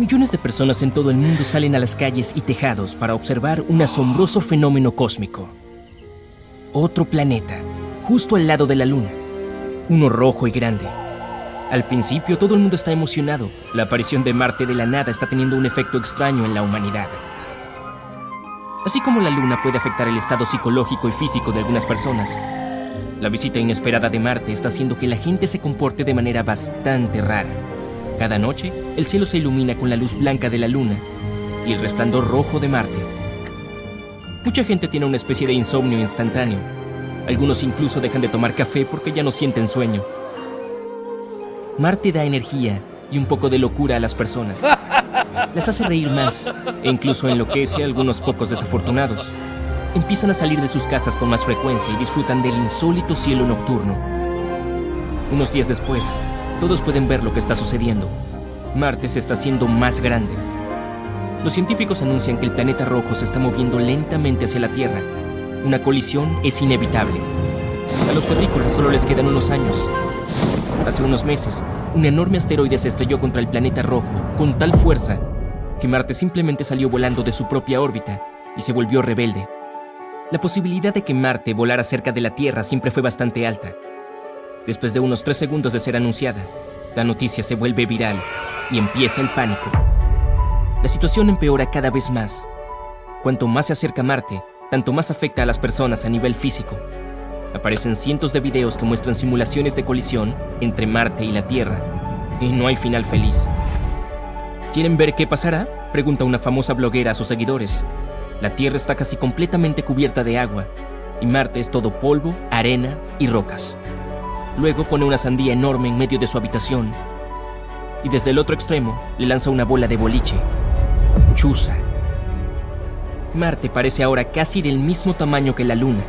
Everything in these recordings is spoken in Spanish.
Millones de personas en todo el mundo salen a las calles y tejados para observar un asombroso fenómeno cósmico. Otro planeta, justo al lado de la Luna. Uno rojo y grande. Al principio todo el mundo está emocionado. La aparición de Marte de la nada está teniendo un efecto extraño en la humanidad. Así como la Luna puede afectar el estado psicológico y físico de algunas personas, la visita inesperada de Marte está haciendo que la gente se comporte de manera bastante rara. Cada noche, el cielo se ilumina con la luz blanca de la Luna y el resplandor rojo de Marte. Mucha gente tiene una especie de insomnio instantáneo. Algunos incluso dejan de tomar café porque ya no sienten sueño. Marte da energía y un poco de locura a las personas. Las hace reír más e incluso enloquece a algunos pocos desafortunados. Empiezan a salir de sus casas con más frecuencia y disfrutan del insólito cielo nocturno. Unos días después, todos pueden ver lo que está sucediendo. Marte se está haciendo más grande. Los científicos anuncian que el planeta rojo se está moviendo lentamente hacia la Tierra. Una colisión es inevitable. A los terrícolas solo les quedan unos años. Hace unos meses, un enorme asteroide se estrelló contra el planeta rojo con tal fuerza que Marte simplemente salió volando de su propia órbita y se volvió rebelde. La posibilidad de que Marte volara cerca de la Tierra siempre fue bastante alta. Después de unos 3 segundos de ser anunciada, la noticia se vuelve viral y empieza el pánico. La situación empeora cada vez más. Cuanto más se acerca Marte, tanto más afecta a las personas a nivel físico. Aparecen cientos de videos que muestran simulaciones de colisión entre Marte y la Tierra, y no hay final feliz. ¿Quieren ver qué pasará?, pregunta una famosa bloguera a sus seguidores. La Tierra está casi completamente cubierta de agua, y Marte es todo polvo, arena y rocas. Luego pone una sandía enorme en medio de su habitación, y desde el otro extremo le lanza una bola de boliche. Chusa. Marte parece ahora casi del mismo tamaño que la Luna.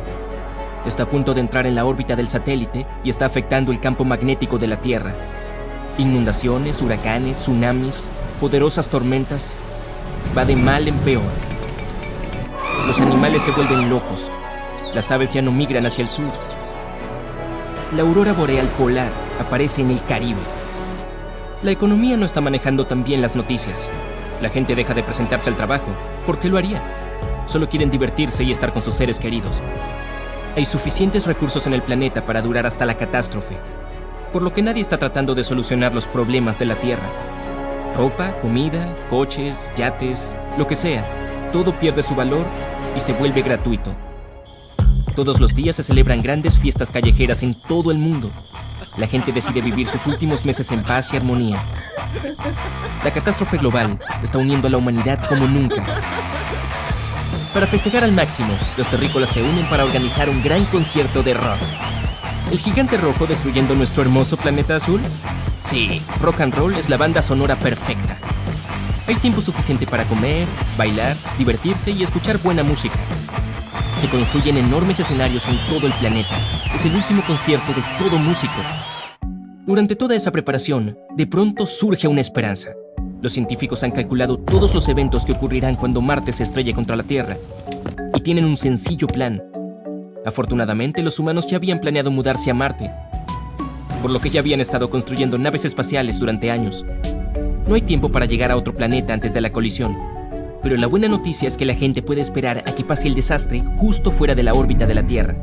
Está a punto de entrar en la órbita del satélite y está afectando el campo magnético de la Tierra. Inundaciones, huracanes, tsunamis, poderosas tormentas. Va de mal en peor. Los animales se vuelven locos. Las aves ya no migran hacia el sur. La aurora boreal polar aparece en el Caribe. La economía no está manejando tan bien las noticias. La gente deja de presentarse al trabajo. ¿Por qué lo haría? Solo quieren divertirse y estar con sus seres queridos. Hay suficientes recursos en el planeta para durar hasta la catástrofe, por lo que nadie está tratando de solucionar los problemas de la Tierra. Ropa, comida, coches, yates, lo que sea, todo pierde su valor y se vuelve gratuito. Todos los días se celebran grandes fiestas callejeras en todo el mundo. La gente decide vivir sus últimos meses en paz y armonía. La catástrofe global está uniendo a la humanidad como nunca. Para festejar al máximo, los terrícolas se unen para organizar un gran concierto de rock. ¿El gigante rojo destruyendo nuestro hermoso planeta azul? Sí, rock and roll es la banda sonora perfecta. Hay tiempo suficiente para comer, bailar, divertirse y escuchar buena música. Se construyen enormes escenarios en todo el planeta. Es el último concierto de todo músico. Durante toda esa preparación, de pronto surge una esperanza. Los científicos han calculado todos los eventos que ocurrirán cuando Marte se estrelle contra la Tierra y tienen un sencillo plan. Afortunadamente, los humanos ya habían planeado mudarse a Marte, por lo que ya habían estado construyendo naves espaciales durante años. No hay tiempo para llegar a otro planeta antes de la colisión, pero la buena noticia es que la gente puede esperar a que pase el desastre justo fuera de la órbita de la Tierra.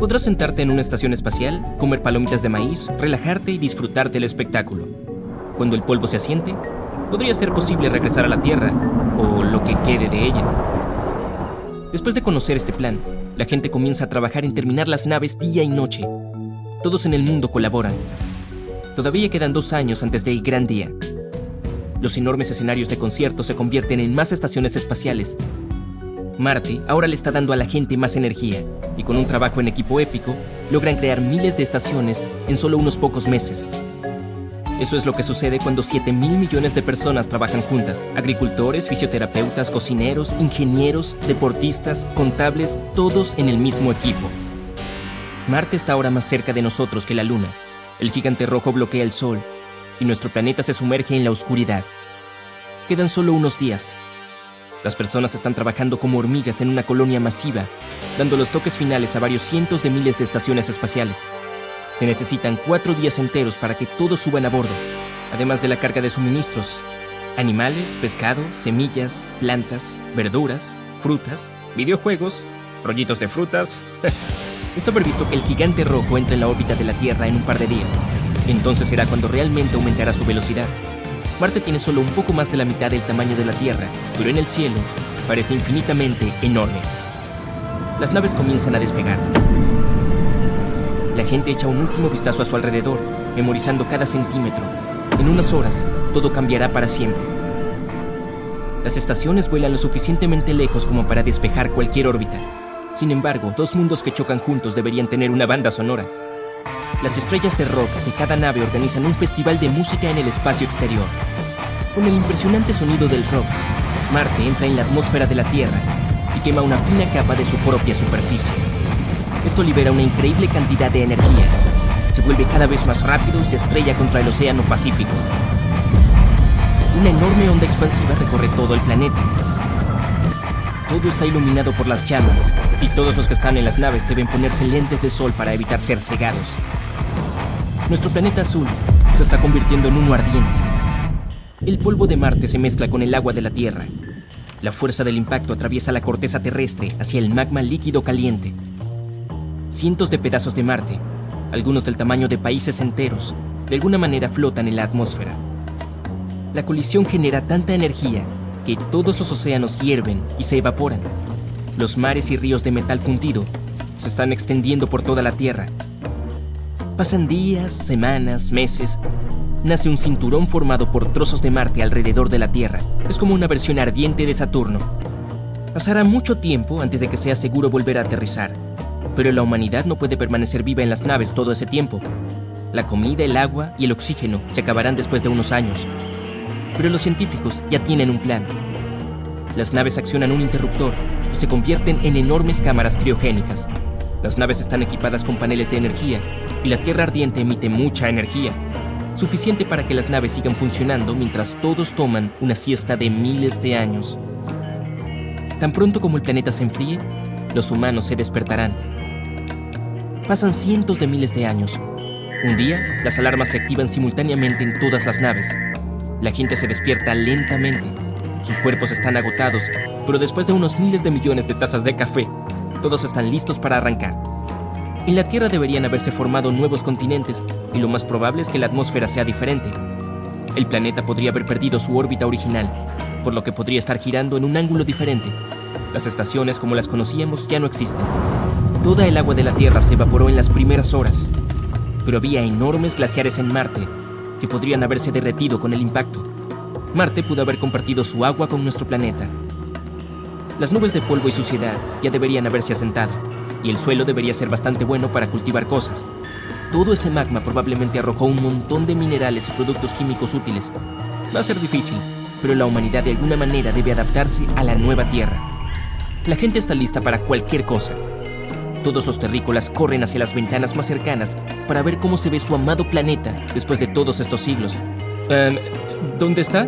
Podrás sentarte en una estación espacial, comer palomitas de maíz, relajarte y disfrutar del espectáculo. Cuando el polvo se asiente, podría ser posible regresar a la Tierra, o lo que quede de ella. Después de conocer este plan, la gente comienza a trabajar en terminar las naves día y noche. Todos en el mundo colaboran. Todavía quedan 2 años antes del gran día. Los enormes escenarios de conciertos se convierten en más estaciones espaciales. Marte ahora le está dando a la gente más energía, y con un trabajo en equipo épico, logran crear miles de estaciones en solo unos pocos meses. Eso es lo que sucede cuando 7,000 millones de personas trabajan juntas. Agricultores, fisioterapeutas, cocineros, ingenieros, deportistas, contables, todos en el mismo equipo. Marte está ahora más cerca de nosotros que la Luna. El gigante rojo bloquea el Sol y nuestro planeta se sumerge en la oscuridad. Quedan solo unos días. Las personas están trabajando como hormigas en una colonia masiva, dando los toques finales a varios cientos de miles de estaciones espaciales. Se necesitan 4 días enteros para que todos suban a bordo, además de la carga de suministros Animales, pescado, semillas, plantas, verduras, frutas, videojuegos, rollitos de frutas. Está previsto que el gigante rojo entre en la órbita de la Tierra en un par de días. Entonces será cuando realmente aumentará su velocidad. Marte tiene solo un poco más de la mitad del tamaño de la Tierra, pero en el cielo parece infinitamente enorme. Las naves comienzan a despegar. La gente echa un último vistazo a su alrededor, memorizando cada centímetro. En unas horas, todo cambiará para siempre. Las estaciones vuelan lo suficientemente lejos como para despejar cualquier órbita. Sin embargo, dos mundos que chocan juntos deberían tener una banda sonora. Las estrellas de rock de cada nave organizan un festival de música en el espacio exterior. Con el impresionante sonido del rock, Marte entra en la atmósfera de la Tierra y quema una fina capa de su propia superficie. Esto libera una increíble cantidad de energía. Se vuelve cada vez más rápido y se estrella contra el Océano Pacífico. Una enorme onda expansiva recorre todo el planeta. Todo está iluminado por las llamas, y todos los que están en las naves deben ponerse lentes de sol para evitar ser cegados. Nuestro planeta azul se está convirtiendo en uno ardiente. El polvo de Marte se mezcla con el agua de la Tierra. La fuerza del impacto atraviesa la corteza terrestre hacia el magma líquido caliente. Cientos de pedazos de Marte, algunos del tamaño de países enteros, de alguna manera flotan en la atmósfera. La colisión genera tanta energía que todos los océanos hierven y se evaporan. Los mares y ríos de metal fundido se están extendiendo por toda la Tierra. Pasan días, semanas, meses. Nace un cinturón formado por trozos de Marte alrededor de la Tierra. Es como una versión ardiente de Saturno. Pasará mucho tiempo antes de que sea seguro volver a aterrizar. Pero la humanidad no puede permanecer viva en las naves todo ese tiempo. La comida, el agua y el oxígeno se acabarán después de unos años. Pero los científicos ya tienen un plan. Las naves accionan un interruptor y se convierten en enormes cámaras criogénicas. Las naves están equipadas con paneles de energía y la Tierra ardiente emite mucha energía, suficiente para que las naves sigan funcionando mientras todos toman una siesta de miles de años. Tan pronto como el planeta se enfríe, los humanos se despertarán. Pasan cientos de miles de años. Un día, las alarmas se activan simultáneamente en todas las naves. La gente se despierta lentamente. Sus cuerpos están agotados, pero después de unos miles de millones de tazas de café, todos están listos para arrancar. En la Tierra deberían haberse formado nuevos continentes, y lo más probable es que la atmósfera sea diferente. El planeta podría haber perdido su órbita original, por lo que podría estar girando en un ángulo diferente. Las estaciones como las conocíamos ya no existen. Toda el agua de la Tierra se evaporó en las primeras horas, pero había enormes glaciares en Marte que podrían haberse derretido con el impacto. Marte pudo haber compartido su agua con nuestro planeta. Las nubes de polvo y suciedad ya deberían haberse asentado, y el suelo debería ser bastante bueno para cultivar cosas. Todo ese magma probablemente arrojó un montón de minerales y productos químicos útiles. Va a ser difícil, pero la humanidad de alguna manera debe adaptarse a la nueva Tierra. La gente está lista para cualquier cosa. Todos los terrícolas corren hacia las ventanas más cercanas para ver cómo se ve su amado planeta después de todos estos siglos. ¿Dónde está?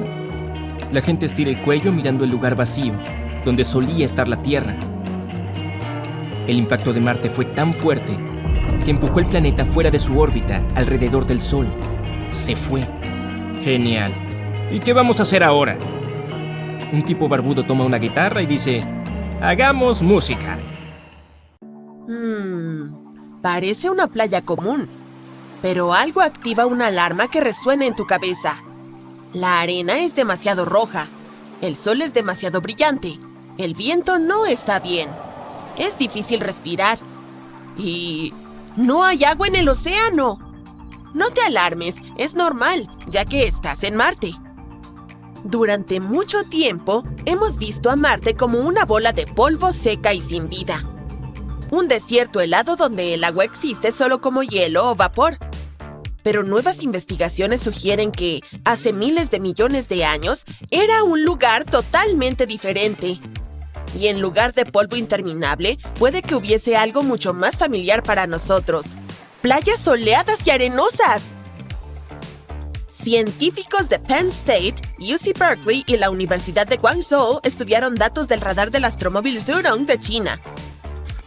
La gente estira el cuello mirando el lugar vacío, donde solía estar la Tierra. El impacto de Marte fue tan fuerte que empujó el planeta fuera de su órbita alrededor del Sol. Se fue. Genial. ¿Y qué vamos a hacer ahora? Un tipo barbudo toma una guitarra y dice: ¡hagamos música! Parece una playa común, pero algo activa una alarma que resuena en tu cabeza. La arena es demasiado roja, el sol es demasiado brillante, el viento no está bien, es difícil respirar y no hay agua en el océano. No te alarmes, es normal, ya que estás en Marte. Durante mucho tiempo, hemos visto a Marte como una bola de polvo seca y sin vida. Un desierto helado donde el agua existe solo como hielo o vapor. Pero nuevas investigaciones sugieren que, hace miles de millones de años, era un lugar totalmente diferente. Y en lugar de polvo interminable, puede que hubiese algo mucho más familiar para nosotros: playas soleadas y arenosas. Científicos de Penn State, UC Berkeley y la Universidad de Guangzhou estudiaron datos del radar del astromóvil Zhurong de China.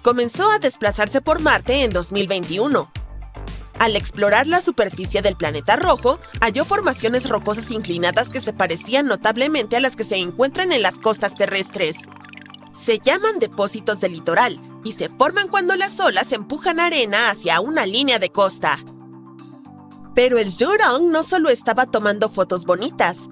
Comenzó a desplazarse por Marte en 2021. Al explorar la superficie del planeta rojo, halló formaciones rocosas inclinadas que se parecían notablemente a las que se encuentran en las costas terrestres. Se llaman depósitos de litoral y se forman cuando las olas empujan arena hacia una línea de costa. Pero el Zhurong no solo estaba tomando fotos bonitas.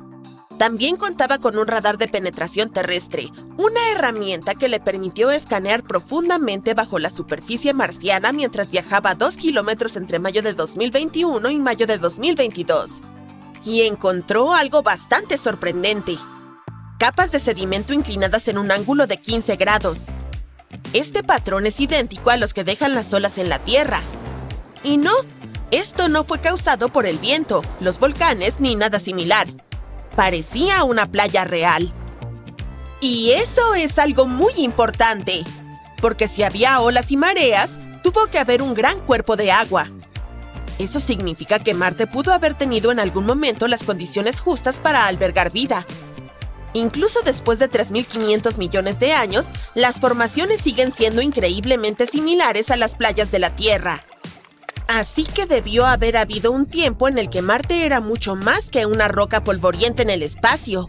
También contaba con un radar de penetración terrestre, una herramienta que le permitió escanear profundamente bajo la superficie marciana mientras viajaba 2 kilómetros entre mayo de 2021 y mayo de 2022. Y encontró algo bastante sorprendente. Capas de sedimento inclinadas en un ángulo de 15 grados. Este patrón es idéntico a los que dejan las olas en la Tierra. Y no, esto no fue causado por el viento, los volcanes ni nada similar. Parecía una playa real. Y eso es algo muy importante, porque si había olas y mareas, tuvo que haber un gran cuerpo de agua. Eso significa que Marte pudo haber tenido en algún momento las condiciones justas para albergar vida. Incluso después de 3.500 millones de años, las formaciones siguen siendo increíblemente similares a las playas de la Tierra. Así que debió haber habido un tiempo en el que Marte era mucho más que una roca polvorienta en el espacio.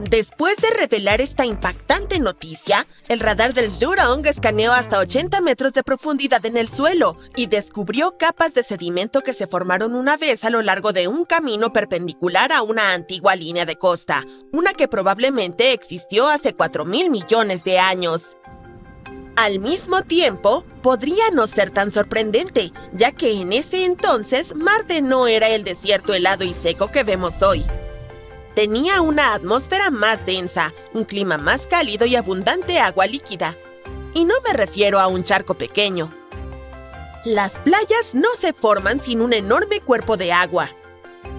Después de revelar esta impactante noticia, el radar del Zhurong escaneó hasta 80 metros de profundidad en el suelo y descubrió capas de sedimento que se formaron una vez a lo largo de un camino perpendicular a una antigua línea de costa, una que probablemente existió hace 4.000 millones de años. Al mismo tiempo, podría no ser tan sorprendente, ya que en ese entonces Marte no era el desierto helado y seco que vemos hoy. Tenía una atmósfera más densa, un clima más cálido y abundante agua líquida. Y no me refiero a un charco pequeño. Las playas no se forman sin un enorme cuerpo de agua.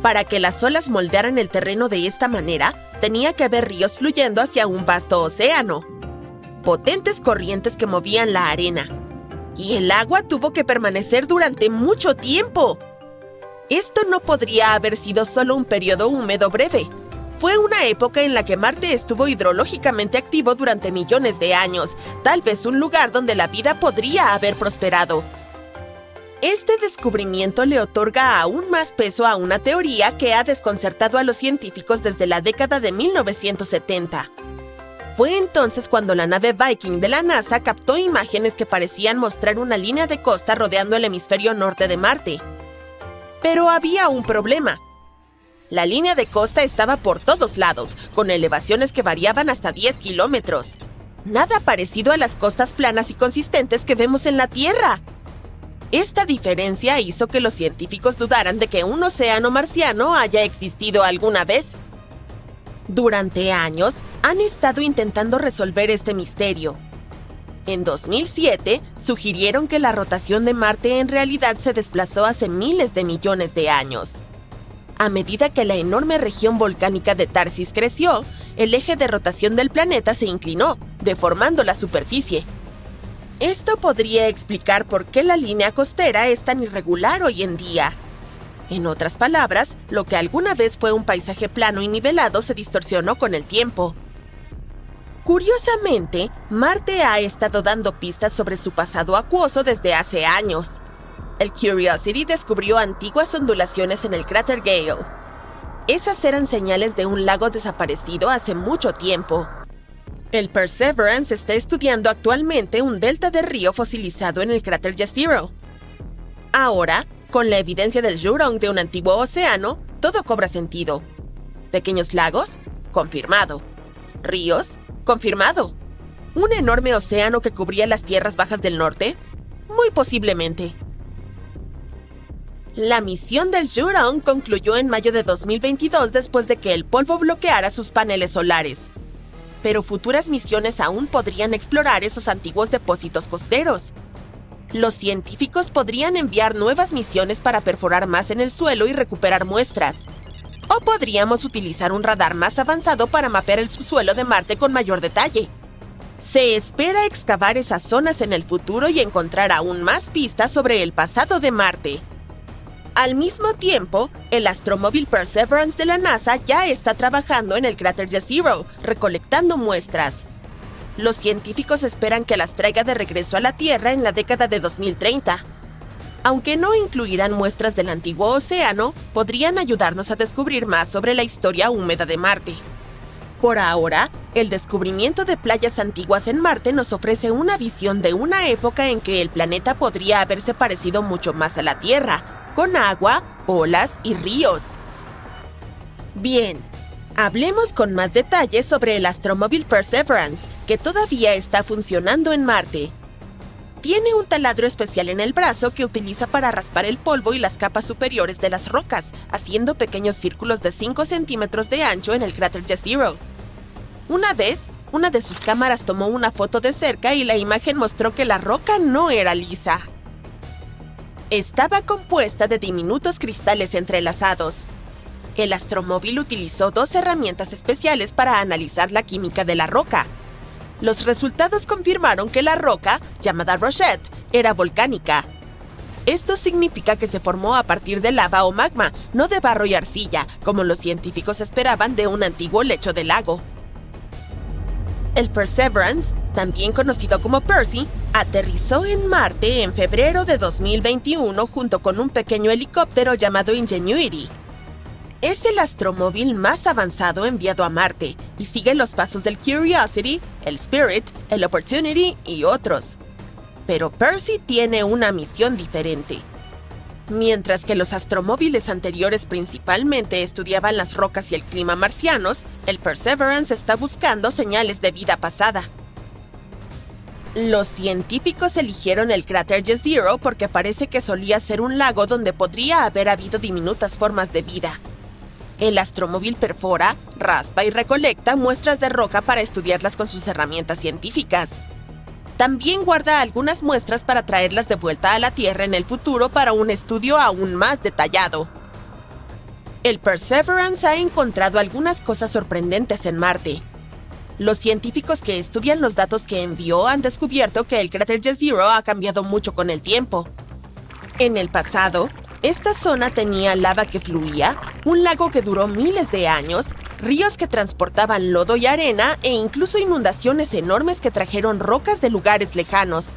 Para que las olas moldearan el terreno de esta manera, tenía que haber ríos fluyendo hacia un vasto océano. Potentes corrientes que movían la arena. Y el agua tuvo que permanecer durante mucho tiempo. Esto no podría haber sido solo un periodo húmedo breve. Fue una época en la que Marte estuvo hidrológicamente activo durante millones de años, tal vez un lugar donde la vida podría haber prosperado. Este descubrimiento le otorga aún más peso a una teoría que ha desconcertado a los científicos desde la década de 1970. Fue entonces cuando la nave Viking de la NASA captó imágenes que parecían mostrar una línea de costa rodeando el hemisferio norte de Marte. Pero había un problema. La línea de costa estaba por todos lados, con elevaciones que variaban hasta 10 kilómetros. Nada parecido a las costas planas y consistentes que vemos en la Tierra. Esta diferencia hizo que los científicos dudaran de que un océano marciano haya existido alguna vez. Durante años, han estado intentando resolver este misterio. En 2007, sugirieron que la rotación de Marte en realidad se desplazó hace miles de millones de años. A medida que la enorme región volcánica de Tarsis creció, el eje de rotación del planeta se inclinó, deformando la superficie. Esto podría explicar por qué la línea costera es tan irregular hoy en día. En otras palabras, lo que alguna vez fue un paisaje plano y nivelado se distorsionó con el tiempo. Curiosamente, Marte ha estado dando pistas sobre su pasado acuoso desde hace años. El Curiosity descubrió antiguas ondulaciones en el cráter Gale. Esas eran señales de un lago desaparecido hace mucho tiempo. El Perseverance está estudiando actualmente un delta de río fosilizado en el cráter Jezero. Ahora, con la evidencia del Zhurong de un antiguo océano, todo cobra sentido. ¿Pequeños lagos? Confirmado. ¿Ríos? Confirmado. ¿Un enorme océano que cubría las tierras bajas del norte? Muy posiblemente. La misión del Zhurong concluyó en mayo de 2022 después de que el polvo bloqueara sus paneles solares. Pero futuras misiones aún podrían explorar esos antiguos depósitos costeros. Los científicos podrían enviar nuevas misiones para perforar más en el suelo y recuperar muestras. O podríamos utilizar un radar más avanzado para mapear el subsuelo de Marte con mayor detalle. Se espera excavar esas zonas en el futuro y encontrar aún más pistas sobre el pasado de Marte. Al mismo tiempo, el astromóvil Perseverance de la NASA ya está trabajando en el cráter Jezero, recolectando muestras. Los científicos esperan que las traiga de regreso a la Tierra en la década de 2030. Aunque no incluirán muestras del antiguo océano, podrían ayudarnos a descubrir más sobre la historia húmeda de Marte. Por ahora, el descubrimiento de playas antiguas en Marte nos ofrece una visión de una época en que el planeta podría haberse parecido mucho más a la Tierra, con agua, olas y ríos. Bien, hablemos con más detalles sobre el astromóvil Perseverance, que todavía está funcionando en Marte. Tiene un taladro especial en el brazo que utiliza para raspar el polvo y las capas superiores de las rocas, haciendo pequeños círculos de 5 centímetros de ancho en el cráter Jezero. Una vez, una de sus cámaras tomó una foto de cerca y la imagen mostró que la roca no era lisa. Estaba compuesta de diminutos cristales entrelazados. El astromóvil utilizó 2 herramientas especiales para analizar la química de la roca. Los resultados confirmaron que la roca, llamada Rochette, era volcánica. Esto significa que se formó a partir de lava o magma, no de barro y arcilla, como los científicos esperaban de un antiguo lecho de lago. El Perseverance, también conocido como Percy, aterrizó en Marte en febrero de 2021 junto con un pequeño helicóptero llamado Ingenuity. Es el astromóvil más avanzado enviado a Marte y sigue los pasos del Curiosity, el Spirit, el Opportunity y otros. Pero Percy tiene una misión diferente. Mientras que los astromóviles anteriores principalmente estudiaban las rocas y el clima marcianos, el Perseverance está buscando señales de vida pasada. Los científicos eligieron el cráter Jezero porque parece que solía ser un lago donde podría haber habido diminutas formas de vida. El astromóvil perfora, raspa y recolecta muestras de roca para estudiarlas con sus herramientas científicas. También guarda algunas muestras para traerlas de vuelta a la Tierra en el futuro para un estudio aún más detallado. El Perseverance ha encontrado algunas cosas sorprendentes en Marte. Los científicos que estudian los datos que envió han descubierto que el cráter Jezero ha cambiado mucho con el tiempo. En el pasado, esta zona tenía lava que fluía, un lago que duró miles de años, ríos que transportaban lodo y arena e incluso inundaciones enormes que trajeron rocas de lugares lejanos.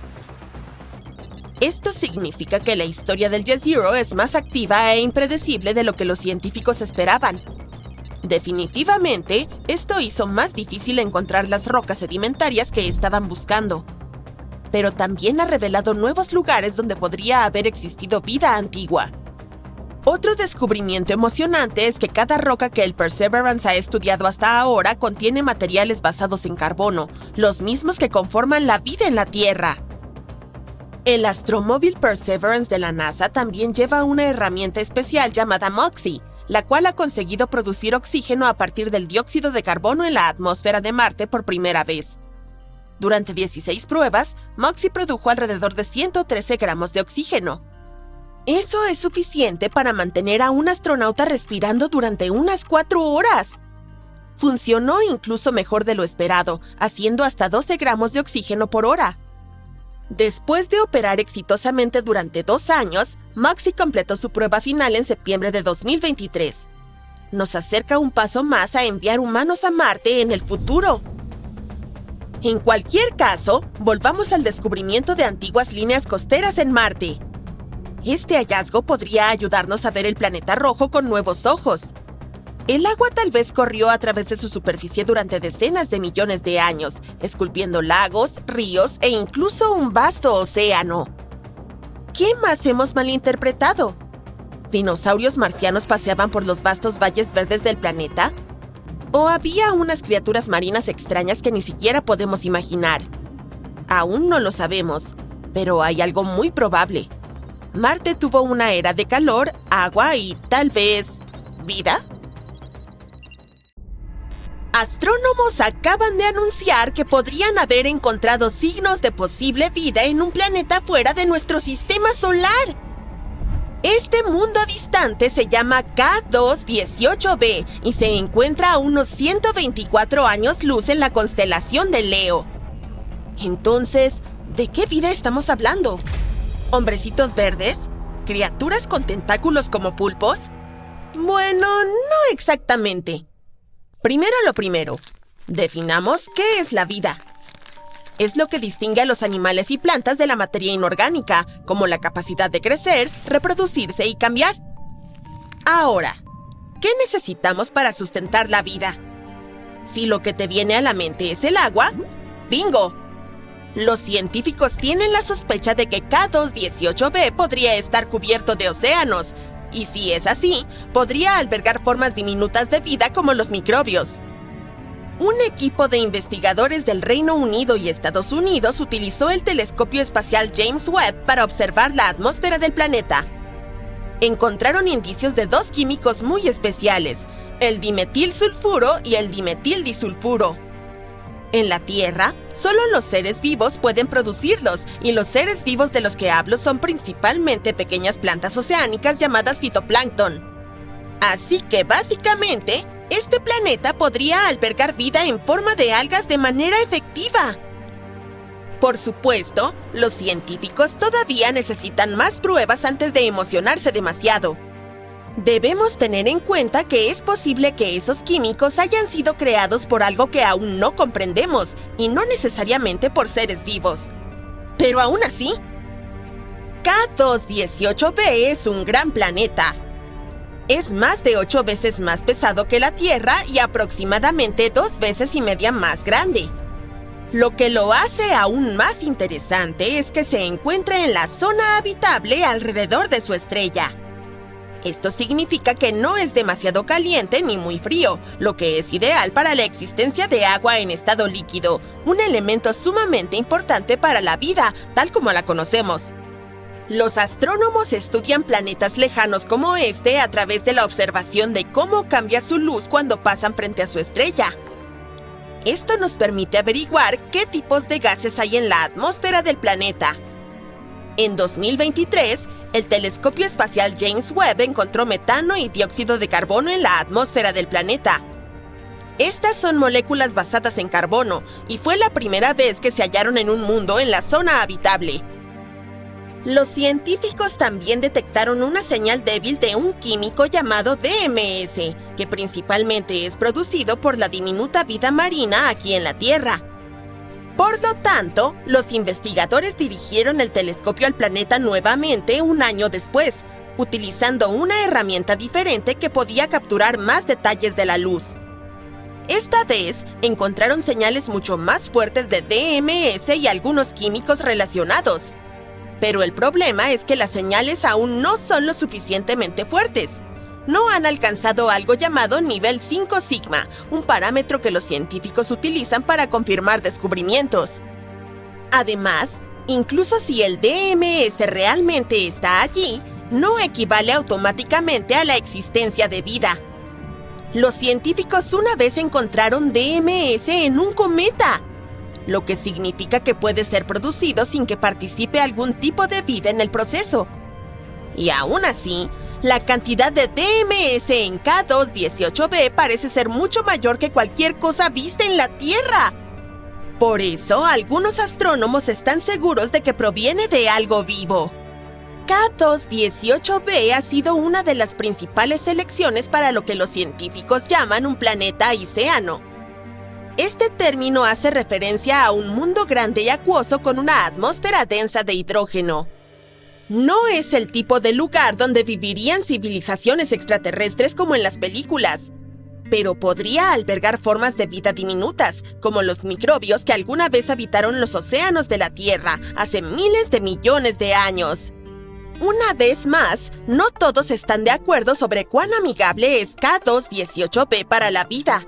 Esto significa que la historia del Jezero es más activa e impredecible de lo que los científicos esperaban. Definitivamente, esto hizo más difícil encontrar las rocas sedimentarias que estaban buscando. Pero también ha revelado nuevos lugares donde podría haber existido vida antigua. Otro descubrimiento emocionante es que cada roca que el Perseverance ha estudiado hasta ahora contiene materiales basados en carbono, los mismos que conforman la vida en la Tierra. El astromóvil Perseverance de la NASA también lleva una herramienta especial llamada MOXIE, la cual ha conseguido producir oxígeno a partir del dióxido de carbono en la atmósfera de Marte por primera vez. Durante 16 pruebas, MOXIE produjo alrededor de 113 gramos de oxígeno. Eso es suficiente para mantener a un astronauta respirando durante unas 4 horas. Funcionó incluso mejor de lo esperado, haciendo hasta 12 gramos de oxígeno por hora. Después de operar exitosamente durante 2 años, MOXIE completó su prueba final en septiembre de 2023. Nos acerca un paso más a enviar humanos a Marte en el futuro. En cualquier caso, volvamos al descubrimiento de antiguas líneas costeras en Marte. Este hallazgo podría ayudarnos a ver el planeta rojo con nuevos ojos. El agua tal vez corrió a través de su superficie durante decenas de millones de años, esculpiendo lagos, ríos e incluso un vasto océano. ¿Qué más hemos malinterpretado? ¿Dinosaurios marcianos paseaban por los vastos valles verdes del planeta? ¿O había unas criaturas marinas extrañas que ni siquiera podemos imaginar? Aún no lo sabemos, pero hay algo muy probable. Marte tuvo una era de calor, agua y, tal vez, ¿vida? Astrónomos acaban de anunciar que podrían haber encontrado signos de posible vida en un planeta fuera de nuestro sistema solar. Este mundo distante se llama K2-18b y se encuentra a unos 124 años luz en la constelación de Leo. Entonces, ¿de qué vida estamos hablando? ¿Hombrecitos verdes? ¿Criaturas con tentáculos como pulpos? Bueno, no exactamente. Primero lo primero, definamos qué es la vida. Es lo que distingue a los animales y plantas de la materia inorgánica, como la capacidad de crecer, reproducirse y cambiar. Ahora, ¿qué necesitamos para sustentar la vida? Si lo que te viene a la mente es el agua, ¡bingo! Los científicos tienen la sospecha de que K218b podría estar cubierto de océanos, y si es así, podría albergar formas diminutas de vida como los microbios. Un equipo de investigadores del Reino Unido y Estados Unidos utilizó el telescopio espacial James Webb para observar la atmósfera del planeta. Encontraron indicios de dos químicos muy especiales, el dimetilsulfuro y el dimetildisulfuro. En la Tierra, solo los seres vivos pueden producirlos, y los seres vivos de los que hablo son principalmente pequeñas plantas oceánicas llamadas fitoplancton. Así que básicamente, este planeta podría albergar vida en forma de algas de manera efectiva. Por supuesto, los científicos todavía necesitan más pruebas antes de emocionarse demasiado. Debemos tener en cuenta que es posible que esos químicos hayan sido creados por algo que aún no comprendemos, y no necesariamente por seres vivos. Pero aún así, K218b es un gran planeta. Es más de 8 veces más pesado que la Tierra y aproximadamente 2 veces y media más grande. Lo que lo hace aún más interesante es que se encuentra en la zona habitable alrededor de su estrella. Esto significa que no es demasiado caliente ni muy frío, lo que es ideal para la existencia de agua en estado líquido, un elemento sumamente importante para la vida, tal como la conocemos. Los astrónomos estudian planetas lejanos como este a través de la observación de cómo cambia su luz cuando pasan frente a su estrella. Esto nos permite averiguar qué tipos de gases hay en la atmósfera del planeta. En 2023, el telescopio espacial James Webb encontró metano y dióxido de carbono en la atmósfera del planeta. Estas son moléculas basadas en carbono, y fue la primera vez que se hallaron en un mundo en la zona habitable. Los científicos también detectaron una señal débil de un químico llamado DMS, que principalmente es producido por la diminuta vida marina aquí en la Tierra. Por lo tanto, los investigadores dirigieron el telescopio al planeta nuevamente un año después, utilizando una herramienta diferente que podía capturar más detalles de la luz. Esta vez, encontraron señales mucho más fuertes de DMS y algunos químicos relacionados. Pero el problema es que las señales aún no son lo suficientemente fuertes. No han alcanzado algo llamado nivel 5 sigma, un parámetro que los científicos utilizan para confirmar descubrimientos. Además, incluso si el DMS realmente está allí, no equivale automáticamente a la existencia de vida. Los científicos una vez encontraron DMS en un cometa, lo que significa que puede ser producido sin que participe algún tipo de vida en el proceso. Y aún así, la cantidad de DMS en K218b parece ser mucho mayor que cualquier cosa vista en la Tierra. Por eso, algunos astrónomos están seguros de que proviene de algo vivo. K218b ha sido una de las principales selecciones para lo que los científicos llaman un planeta iceano. Este término hace referencia a un mundo grande y acuoso con una atmósfera densa de hidrógeno. No es el tipo de lugar donde vivirían civilizaciones extraterrestres como en las películas, pero podría albergar formas de vida diminutas, como los microbios que alguna vez habitaron los océanos de la Tierra hace miles de millones de años. Una vez más, no todos están de acuerdo sobre cuán amigable es K218b para la vida.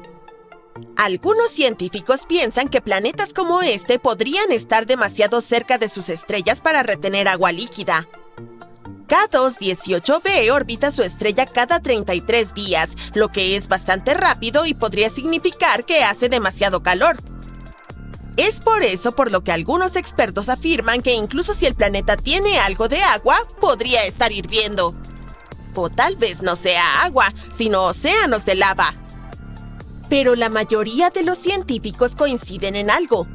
Algunos científicos piensan que planetas como este podrían estar demasiado cerca de sus estrellas para retener agua líquida. K218b orbita su estrella cada 33 días, lo que es bastante rápido y podría significar que hace demasiado calor. Es por eso por lo que algunos expertos afirman que incluso si el planeta tiene algo de agua, podría estar hirviendo. O tal vez no sea agua, sino océanos de lava. Pero la mayoría de los científicos coinciden en algo.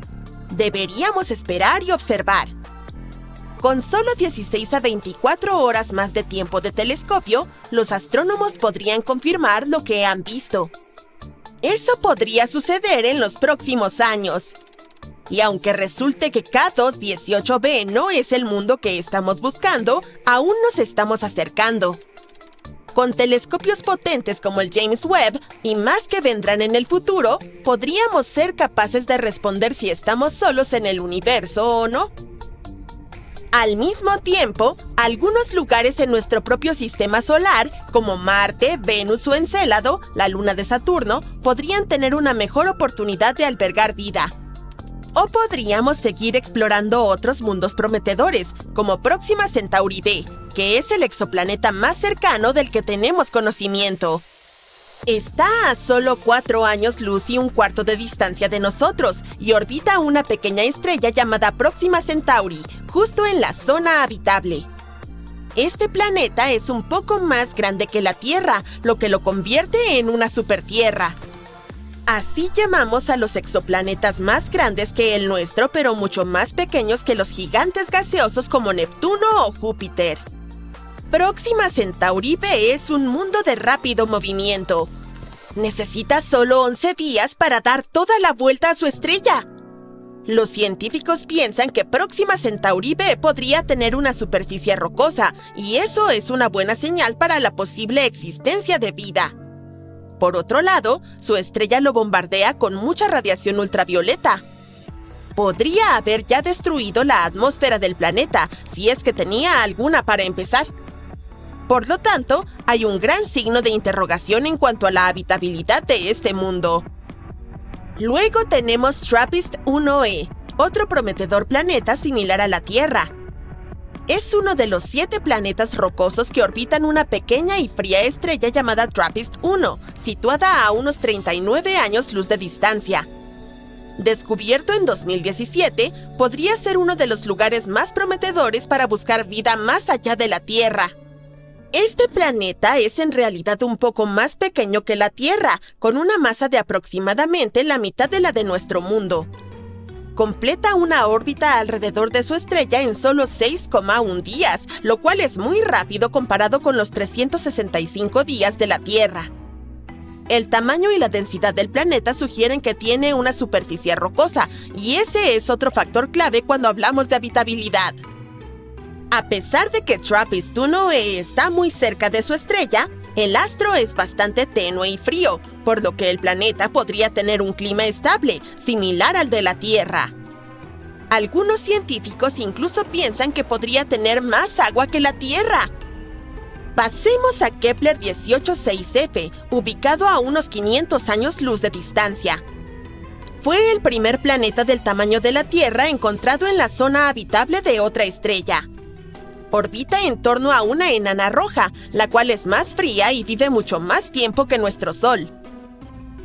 Deberíamos esperar y observar. Con solo 16 a 24 horas más de tiempo de telescopio, los astrónomos podrían confirmar lo que han visto. Eso podría suceder en los próximos años. Y aunque resulte que K2-18b no es el mundo que estamos buscando, aún nos estamos acercando. Con telescopios potentes como el James Webb y más que vendrán en el futuro, podríamos ser capaces de responder si estamos solos en el universo o no. Al mismo tiempo, algunos lugares en nuestro propio sistema solar, como Marte, Venus o Encélado, la luna de Saturno, podrían tener una mejor oportunidad de albergar vida. O podríamos seguir explorando otros mundos prometedores, como Próxima Centauri b, que es el exoplaneta más cercano del que tenemos conocimiento. Está a solo 4 años luz y un cuarto de distancia de nosotros y orbita una pequeña estrella llamada Próxima Centauri, justo en la zona habitable. Este planeta es un poco más grande que la Tierra, lo que lo convierte en una supertierra. Así llamamos a los exoplanetas más grandes que el nuestro, pero mucho más pequeños que los gigantes gaseosos como Neptuno o Júpiter. Próxima Centauri b es un mundo de rápido movimiento. Necesita solo 11 días para dar toda la vuelta a su estrella. Los científicos piensan que Próxima Centauri b podría tener una superficie rocosa, y eso es una buena señal para la posible existencia de vida. Por otro lado, su estrella lo bombardea con mucha radiación ultravioleta. Podría haber ya destruido la atmósfera del planeta, si es que tenía alguna para empezar. Por lo tanto, hay un gran signo de interrogación en cuanto a la habitabilidad de este mundo. Luego tenemos TRAPPIST-1e, otro prometedor planeta similar a la Tierra. Es uno de los 7 planetas rocosos que orbitan una pequeña y fría estrella llamada TRAPPIST-1, situada a unos 39 años luz de distancia. Descubierto en 2017, podría ser uno de los lugares más prometedores para buscar vida más allá de la Tierra. Este planeta es en realidad un poco más pequeño que la Tierra, con una masa de aproximadamente la mitad de la de nuestro mundo. Completa una órbita alrededor de su estrella en solo 6,1 días, lo cual es muy rápido comparado con los 365 días de la Tierra. El tamaño y la densidad del planeta sugieren que tiene una superficie rocosa, y ese es otro factor clave cuando hablamos de habitabilidad. A pesar de que TRAPPIST-1e está muy cerca de su estrella, el astro es bastante tenue y frío, por lo que el planeta podría tener un clima estable, similar al de la Tierra. Algunos científicos incluso piensan que podría tener más agua que la Tierra. Pasemos a Kepler 186f, ubicado a unos 500 años luz de distancia. Fue el primer planeta del tamaño de la Tierra encontrado en la zona habitable de otra estrella. Orbita en torno a una enana roja, la cual es más fría y vive mucho más tiempo que nuestro Sol.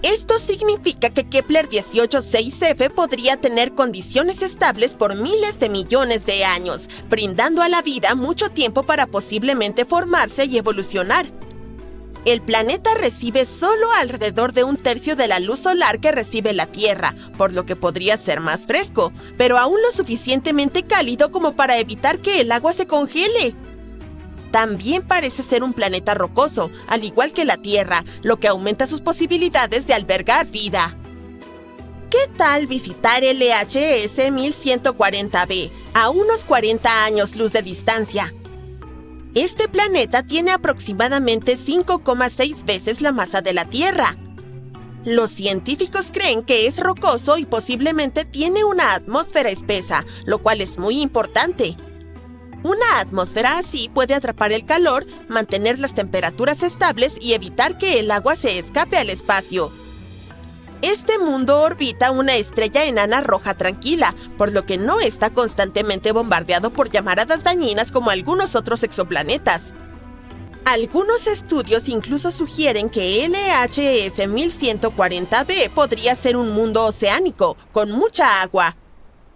Esto significa que Kepler 186f podría tener condiciones estables por miles de millones de años, brindando a la vida mucho tiempo para posiblemente formarse y evolucionar. El planeta recibe solo alrededor de 1/3 de la luz solar que recibe la Tierra, por lo que podría ser más fresco, pero aún lo suficientemente cálido como para evitar que el agua se congele. También parece ser un planeta rocoso, al igual que la Tierra, lo que aumenta sus posibilidades de albergar vida. ¿Qué tal visitar LHS 1140b, a unos 40 años luz de distancia? Este planeta tiene aproximadamente 5,6 veces la masa de la Tierra. Los científicos creen que es rocoso y posiblemente tiene una atmósfera espesa, lo cual es muy importante. Una atmósfera así puede atrapar el calor, mantener las temperaturas estables y evitar que el agua se escape al espacio. Este mundo orbita una estrella enana roja tranquila, por lo que no está constantemente bombardeado por llamaradas dañinas como algunos otros exoplanetas. Algunos estudios incluso sugieren que LHS 1140b podría ser un mundo oceánico, con mucha agua.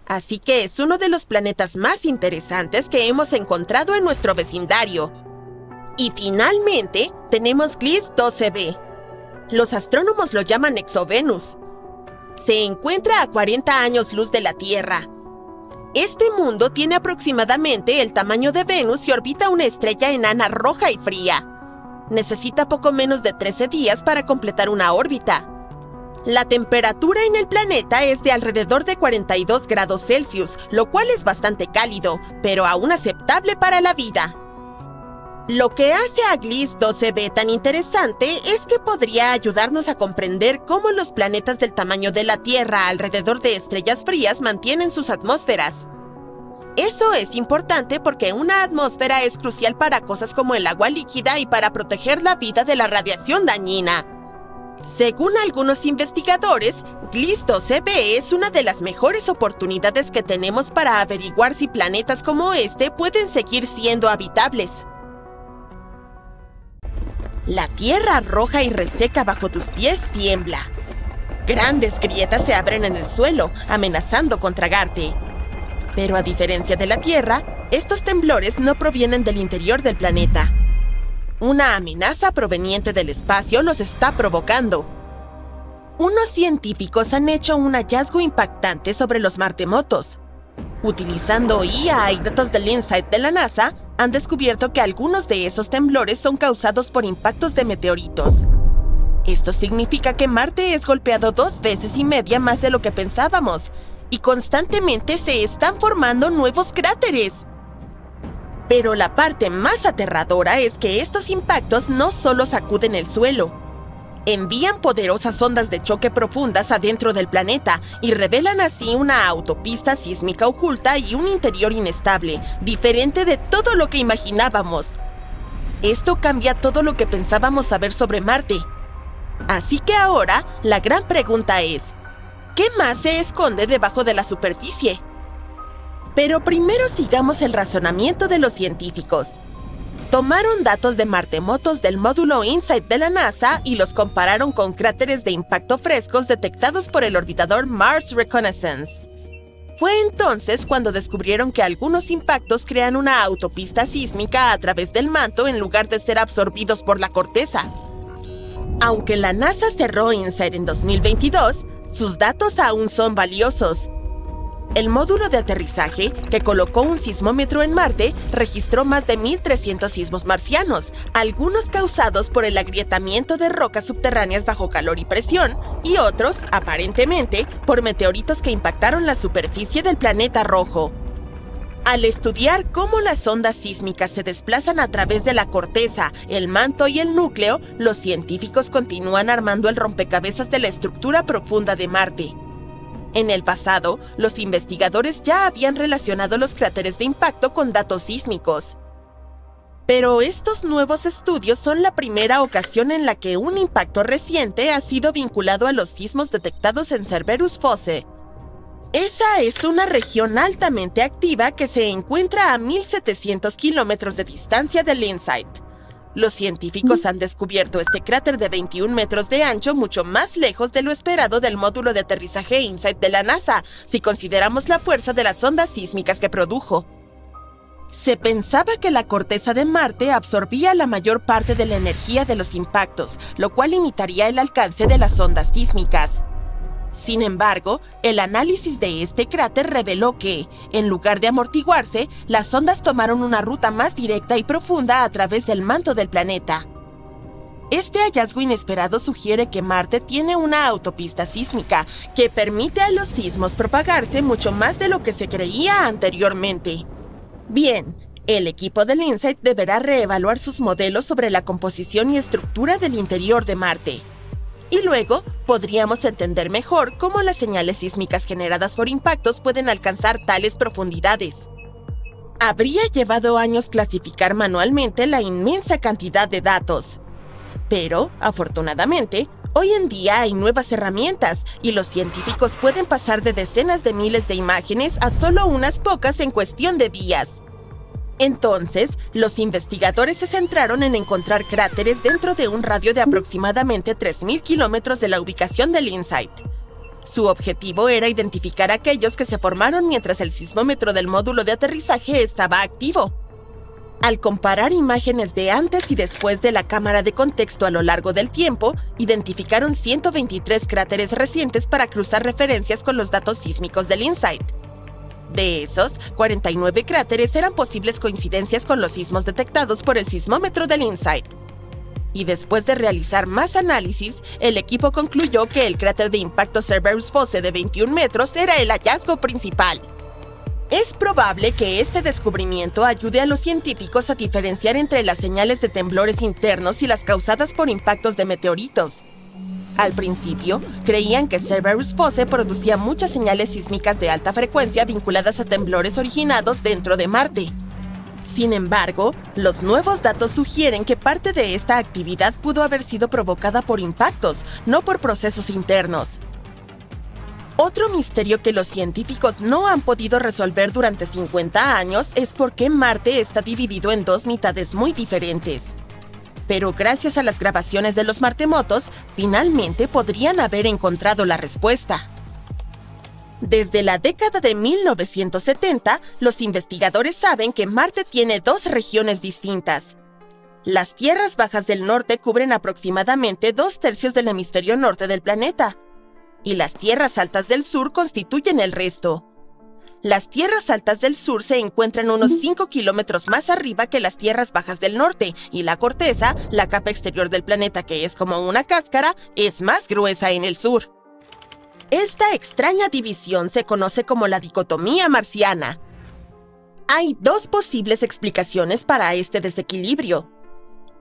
Así que es uno de los planetas más interesantes que hemos encontrado en nuestro vecindario. Y finalmente, tenemos Gliese 12b. Los astrónomos lo llaman Exovenus. Se encuentra a 40 años luz de la Tierra. Este mundo tiene aproximadamente el tamaño de Venus y orbita una estrella enana roja y fría. Necesita poco menos de 13 días para completar una órbita. La temperatura en el planeta es de alrededor de 42 grados Celsius, lo cual es bastante cálido, pero aún aceptable para la vida. Lo que hace a Gliss 12b tan interesante es que podría ayudarnos a comprender cómo los planetas del tamaño de la Tierra alrededor de estrellas frías mantienen sus atmósferas. Eso es importante porque una atmósfera es crucial para cosas como el agua líquida y para proteger la vida de la radiación dañina. Según algunos investigadores, Gliss 12b es una de las mejores oportunidades que tenemos para averiguar si planetas como este pueden seguir siendo habitables. La tierra roja y reseca bajo tus pies tiembla. Grandes grietas se abren en el suelo, amenazando con tragarte. Pero a diferencia de la Tierra, estos temblores no provienen del interior del planeta. Una amenaza proveniente del espacio los está provocando. Unos científicos han hecho un hallazgo impactante sobre los martemotos. Utilizando IA y datos del InSight de la NASA, han descubierto que algunos de esos temblores son causados por impactos de meteoritos. Esto significa que Marte es golpeado 2,5 veces más de lo que pensábamos, y constantemente se están formando nuevos cráteres. Pero la parte más aterradora es que estos impactos no solo sacuden el suelo. Envían poderosas ondas de choque profundas adentro del planeta y revelan así una autopista sísmica oculta y un interior inestable, diferente de todo lo que imaginábamos. Esto cambia todo lo que pensábamos saber sobre Marte. Así que ahora, la gran pregunta es, ¿qué más se esconde debajo de la superficie? Pero primero sigamos el razonamiento de los científicos. Tomaron datos de martemotos del módulo InSight de la NASA y los compararon con cráteres de impacto frescos detectados por el orbitador Mars Reconnaissance. Fue entonces cuando descubrieron que algunos impactos crean una autopista sísmica a través del manto en lugar de ser absorbidos por la corteza. Aunque la NASA cerró InSight en 2022, sus datos aún son valiosos. El módulo de aterrizaje, que colocó un sismómetro en Marte, registró más de 1.300 sismos marcianos, algunos causados por el agrietamiento de rocas subterráneas bajo calor y presión, y otros, aparentemente, por meteoritos que impactaron la superficie del planeta rojo. Al estudiar cómo las ondas sísmicas se desplazan a través de la corteza, el manto y el núcleo, los científicos continúan armando el rompecabezas de la estructura profunda de Marte. En el pasado, los investigadores ya habían relacionado los cráteres de impacto con datos sísmicos. Pero estos nuevos estudios son la primera ocasión en la que un impacto reciente ha sido vinculado a los sismos detectados en Cerberus Fosse. Esa es una región altamente activa que se encuentra a 1.700 kilómetros de distancia del InSight. Los científicos han descubierto este cráter de 21 metros de ancho mucho más lejos de lo esperado del módulo de aterrizaje InSight de la NASA, si consideramos la fuerza de las ondas sísmicas que produjo. Se pensaba que la corteza de Marte absorbía la mayor parte de la energía de los impactos, lo cual limitaría el alcance de las ondas sísmicas. Sin embargo, el análisis de este cráter reveló que, en lugar de amortiguarse, las ondas tomaron una ruta más directa y profunda a través del manto del planeta. Este hallazgo inesperado sugiere que Marte tiene una autopista sísmica que permite a los sismos propagarse mucho más de lo que se creía anteriormente. Bien, el equipo del InSight deberá reevaluar sus modelos sobre la composición y estructura del interior de Marte. Y luego, podríamos entender mejor cómo las señales sísmicas generadas por impactos pueden alcanzar tales profundidades. Habría llevado años clasificar manualmente la inmensa cantidad de datos. Pero, afortunadamente, hoy en día hay nuevas herramientas y los científicos pueden pasar de decenas de miles de imágenes a solo unas pocas en cuestión de días. Entonces, los investigadores se centraron en encontrar cráteres dentro de un radio de aproximadamente 3.000 kilómetros de la ubicación del InSight. Su objetivo era identificar aquellos que se formaron mientras el sismómetro del módulo de aterrizaje estaba activo. Al comparar imágenes de antes y después de la cámara de contexto a lo largo del tiempo, identificaron 123 cráteres recientes para cruzar referencias con los datos sísmicos del InSight. De esos, 49 cráteres eran posibles coincidencias con los sismos detectados por el sismómetro del InSight. Y después de realizar más análisis, el equipo concluyó que el cráter de impacto Cerberus Fosse de 21 metros era el hallazgo principal. Es probable que este descubrimiento ayude a los científicos a diferenciar entre las señales de temblores internos y las causadas por impactos de meteoritos. Al principio, creían que Cerberus Fosse producía muchas señales sísmicas de alta frecuencia vinculadas a temblores originados dentro de Marte. Sin embargo, los nuevos datos sugieren que parte de esta actividad pudo haber sido provocada por impactos, no por procesos internos. Otro misterio que los científicos no han podido resolver durante 50 años es por qué Marte está dividido en dos mitades muy diferentes. Pero gracias a las grabaciones de los martemotos, finalmente podrían haber encontrado la respuesta. Desde la década de 1970, los investigadores saben que Marte tiene dos regiones distintas. Las tierras bajas del norte cubren aproximadamente 2/3 del hemisferio norte del planeta, y las tierras altas del sur constituyen el resto. Las tierras altas del sur se encuentran unos 5 kilómetros más arriba que las tierras bajas del norte, y la corteza, la capa exterior del planeta que es como una cáscara, es más gruesa en el sur. Esta extraña división se conoce como la dicotomía marciana. Hay dos posibles explicaciones para este desequilibrio.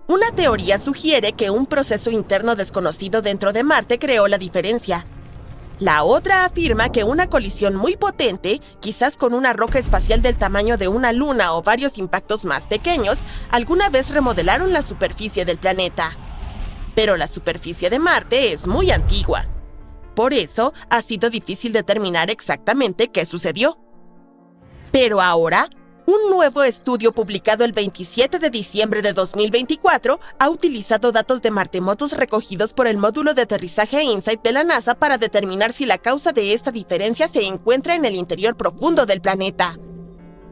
Una teoría sugiere que un proceso interno desconocido dentro de Marte creó la diferencia. La otra afirma que una colisión muy potente, quizás con una roca espacial del tamaño de una luna o varios impactos más pequeños, alguna vez remodelaron la superficie del planeta. Pero la superficie de Marte es muy antigua. Por eso, ha sido difícil determinar exactamente qué sucedió. Pero ahora, un nuevo estudio publicado el 27 de diciembre de 2024 ha utilizado datos de martemotos recogidos por el módulo de aterrizaje InSight de la NASA para determinar si la causa de esta diferencia se encuentra en el interior profundo del planeta.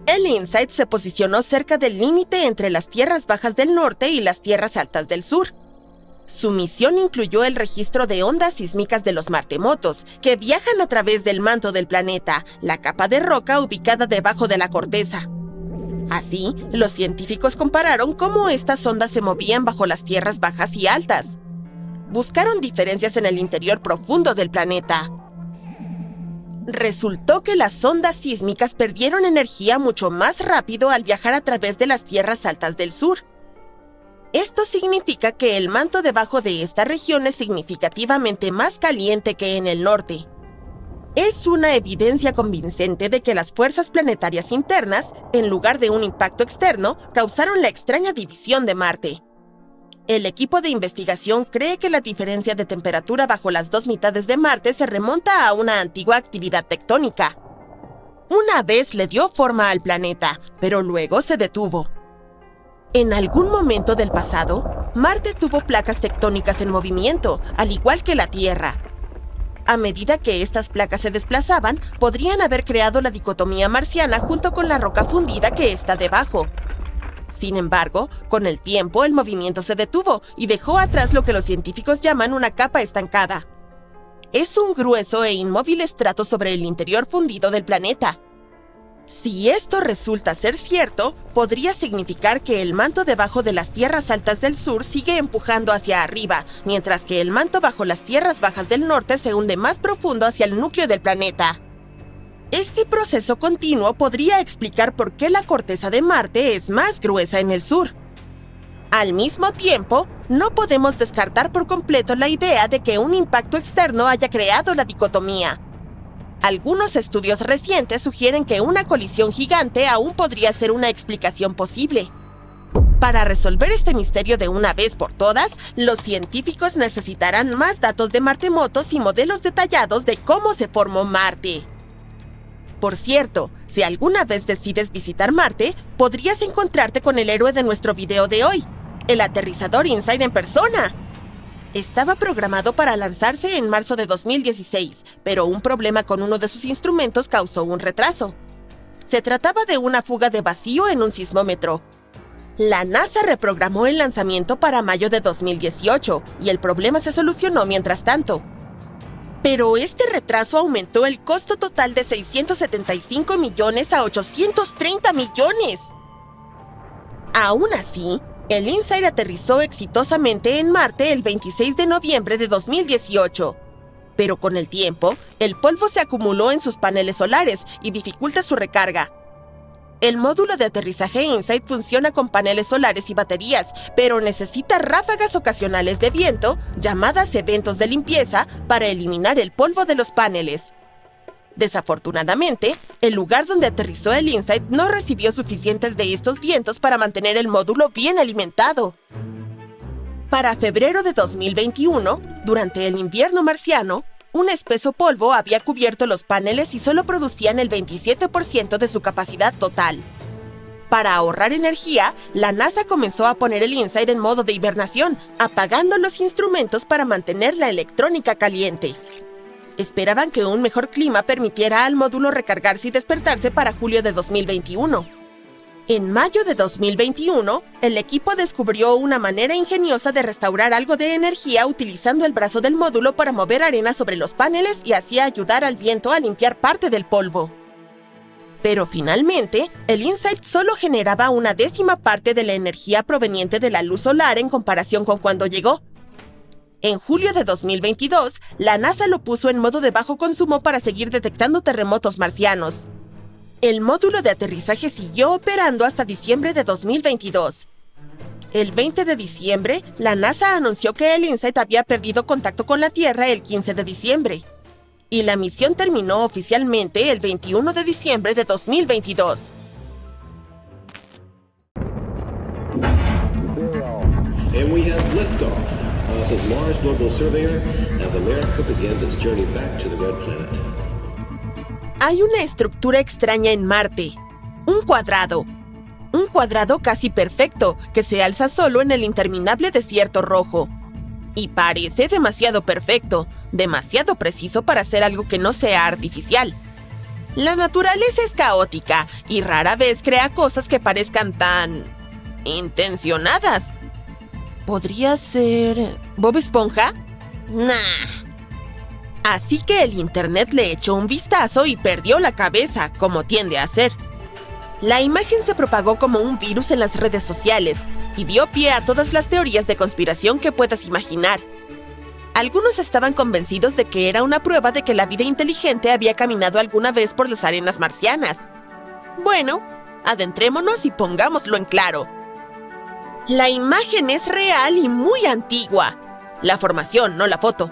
El InSight se posicionó cerca del límite entre las tierras bajas del norte y las tierras altas del sur. Su misión incluyó el registro de ondas sísmicas de los martemotos, que viajan a través del manto del planeta, la capa de roca ubicada debajo de la corteza. Así, los científicos compararon cómo estas ondas se movían bajo las tierras bajas y altas. Buscaron diferencias en el interior profundo del planeta. Resultó que las ondas sísmicas perdieron energía mucho más rápido al viajar a través de las tierras altas del sur. Esto significa que el manto debajo de esta región es significativamente más caliente que en el norte. Es una evidencia convincente de que las fuerzas planetarias internas, en lugar de un impacto externo, causaron la extraña división de Marte. El equipo de investigación cree que la diferencia de temperatura bajo las dos mitades de Marte se remonta a una antigua actividad tectónica. Una vez le dio forma al planeta, pero luego se detuvo. En algún momento del pasado, Marte tuvo placas tectónicas en movimiento, al igual que la Tierra. A medida que estas placas se desplazaban, podrían haber creado la dicotomía marciana junto con la roca fundida que está debajo. Sin embargo, con el tiempo el movimiento se detuvo y dejó atrás lo que los científicos llaman una capa estancada. Es un grueso e inmóvil estrato sobre el interior fundido del planeta. Si esto resulta ser cierto, podría significar que el manto debajo de las tierras altas del sur sigue empujando hacia arriba, mientras que el manto bajo las tierras bajas del norte se hunde más profundo hacia el núcleo del planeta. Este proceso continuo podría explicar por qué la corteza de Marte es más gruesa en el sur. Al mismo tiempo, no podemos descartar por completo la idea de que un impacto externo haya creado la dicotomía. Algunos estudios recientes sugieren que una colisión gigante aún podría ser una explicación posible. Para resolver este misterio de una vez por todas, los científicos necesitarán más datos de martemotos y modelos detallados de cómo se formó Marte. Por cierto, si alguna vez decides visitar Marte, podrías encontrarte con el héroe de nuestro video de hoy, el aterrizador InSight en persona. Estaba programado para lanzarse en marzo de 2016, pero un problema con uno de sus instrumentos causó un retraso. Se trataba de una fuga de vacío en un sismómetro. La NASA reprogramó el lanzamiento para mayo de 2018 y el problema se solucionó mientras tanto. Pero este retraso aumentó el costo total de 675 millones a 830 millones. Aún así, El InSight aterrizó exitosamente en Marte el 26 de noviembre de 2018. Pero con el tiempo, el polvo se acumuló en sus paneles solares y dificulta su recarga. El módulo de aterrizaje InSight funciona con paneles solares y baterías, pero necesita ráfagas ocasionales de viento, llamadas eventos de limpieza, para eliminar el polvo de los paneles. Desafortunadamente, el lugar donde aterrizó el InSight no recibió suficientes de estos vientos para mantener el módulo bien alimentado. Para febrero de 2021, durante el invierno marciano, un espeso polvo había cubierto los paneles y solo producían el 27% de su capacidad total. Para ahorrar energía, la NASA comenzó a poner el InSight en modo de hibernación, apagando los instrumentos para mantener la electrónica caliente. Esperaban que un mejor clima permitiera al módulo recargarse y despertarse para julio de 2021. En mayo de 2021, el equipo descubrió una manera ingeniosa de restaurar algo de energía utilizando el brazo del módulo para mover arena sobre los paneles y así ayudar al viento a limpiar parte del polvo. Pero finalmente, el InSight solo generaba una décima parte de la energía proveniente de la luz solar en comparación con cuando llegó. En julio de 2022, la NASA lo puso en modo de bajo consumo para seguir detectando terremotos marcianos. El módulo de aterrizaje siguió operando hasta diciembre de 2022. El 20 de diciembre, la NASA anunció que el InSight había perdido contacto con la Tierra el 15 de diciembre. Y la misión terminó oficialmente el 21 de diciembre de 2022. And we have liftoff. This is Mars Global Surveyor as America begins its journey back to the Red Planet. Hay una estructura extraña en Marte. Un cuadrado. Un cuadrado casi perfecto que se alza solo en el interminable desierto rojo. Y parece demasiado perfecto, demasiado preciso para ser algo que no sea artificial. La naturaleza es caótica y rara vez crea cosas que parezcan tan intencionadas. ¿Podría ser Bob Esponja? Nah. Así que el internet le echó un vistazo y perdió la cabeza, como tiende a hacer. La imagen se propagó como un virus en las redes sociales y dio pie a todas las teorías de conspiración que puedas imaginar. Algunos estaban convencidos de que era una prueba de que la vida inteligente había caminado alguna vez por las arenas marcianas. Bueno, adentrémonos y pongámoslo en claro. La imagen es real y muy antigua. La formación, no la foto.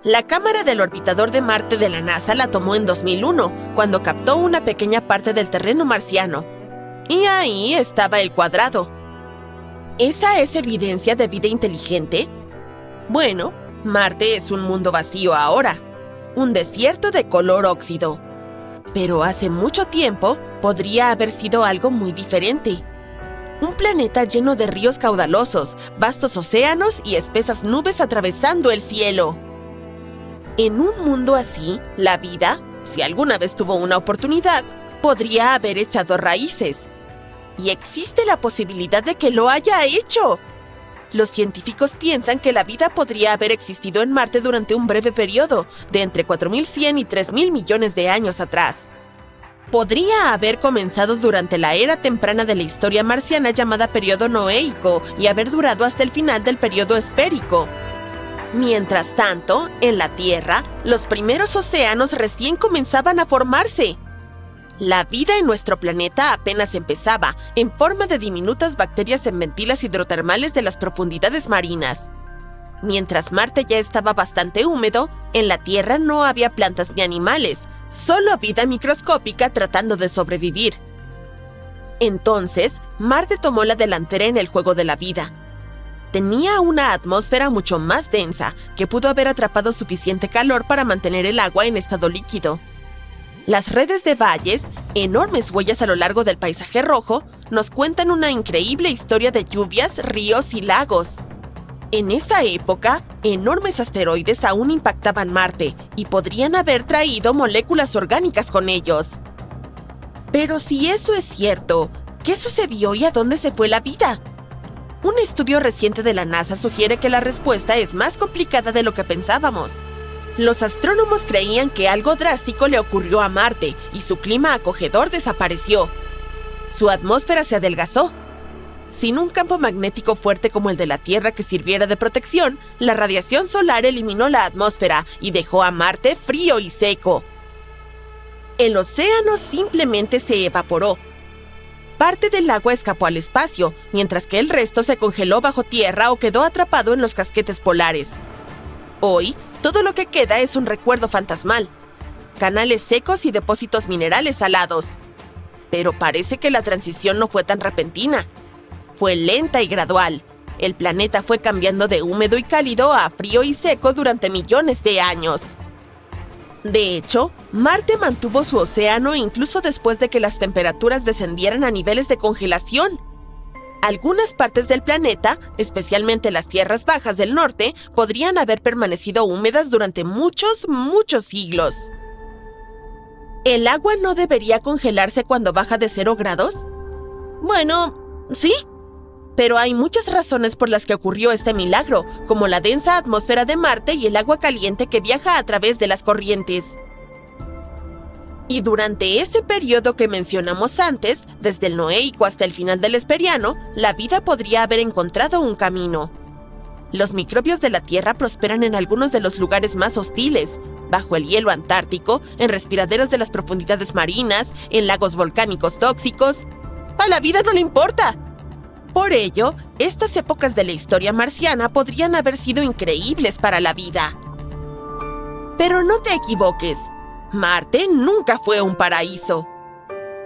La cámara del orbitador de Marte de la NASA la tomó en 2001, cuando captó una pequeña parte del terreno marciano. Y ahí estaba el cuadrado. ¿Esa es evidencia de vida inteligente? Bueno, Marte es un mundo vacío ahora. Un desierto de color óxido. Pero hace mucho tiempo podría haber sido algo muy diferente. Un planeta lleno de ríos caudalosos, vastos océanos y espesas nubes atravesando el cielo. En un mundo así, la vida, si alguna vez tuvo una oportunidad, podría haber echado raíces. Y existe la posibilidad de que lo haya hecho. Los científicos piensan que la vida podría haber existido en Marte durante un breve periodo, de entre 4.100 y 3.000 millones de años atrás. Podría haber comenzado durante la era temprana de la historia marciana llamada periodo noéico y haber durado hasta el final del periodo espérico. Mientras tanto, en la Tierra, los primeros océanos recién comenzaban a formarse. La vida en nuestro planeta apenas empezaba, en forma de diminutas bacterias en ventilas hidrotermales de las profundidades marinas. Mientras Marte ya estaba bastante húmedo, en la Tierra no había plantas ni animales, solo vida microscópica tratando de sobrevivir. Entonces, Marte tomó la delantera en el juego de la vida. Tenía una atmósfera mucho más densa, que pudo haber atrapado suficiente calor para mantener el agua en estado líquido. Las redes de valles, enormes huellas a lo largo del paisaje rojo, nos cuentan una increíble historia de lluvias, ríos y lagos. En esa época, enormes asteroides aún impactaban Marte y podrían haber traído moléculas orgánicas con ellos. Pero si eso es cierto, ¿qué sucedió y a dónde se fue la vida? Un estudio reciente de la NASA sugiere que la respuesta es más complicada de lo que pensábamos. Los astrónomos creían que algo drástico le ocurrió a Marte y su clima acogedor desapareció. Su atmósfera se adelgazó. Sin un campo magnético fuerte como el de la Tierra que sirviera de protección, la radiación solar eliminó la atmósfera y dejó a Marte frío y seco. El océano simplemente se evaporó. Parte del agua escapó al espacio, mientras que el resto se congeló bajo tierra o quedó atrapado en los casquetes polares. Hoy, todo lo que queda es un recuerdo fantasmal. Canales secos y depósitos minerales salados. Pero parece que la transición no fue tan repentina. Fue lenta y gradual. El planeta fue cambiando de húmedo y cálido a frío y seco durante millones de años. De hecho, Marte mantuvo su océano incluso después de que las temperaturas descendieran a niveles de congelación. Algunas partes del planeta, especialmente las tierras bajas del norte, podrían haber permanecido húmedas durante muchos siglos. ¿El agua no debería congelarse cuando baja de 0 grados? Bueno, sí. Pero hay muchas razones por las que ocurrió este milagro, como la densa atmósfera de Marte y el agua caliente que viaja a través de las corrientes. Y durante ese periodo que mencionamos antes, desde el Noéico hasta el final del Esperiano, la vida podría haber encontrado un camino. Los microbios de la Tierra prosperan en algunos de los lugares más hostiles, bajo el hielo antártico, en respiraderos de las profundidades marinas, en lagos volcánicos tóxicos. ¡A la vida no le importa! Por ello, estas épocas de la historia marciana podrían haber sido increíbles para la vida. Pero no te equivoques, Marte nunca fue un paraíso.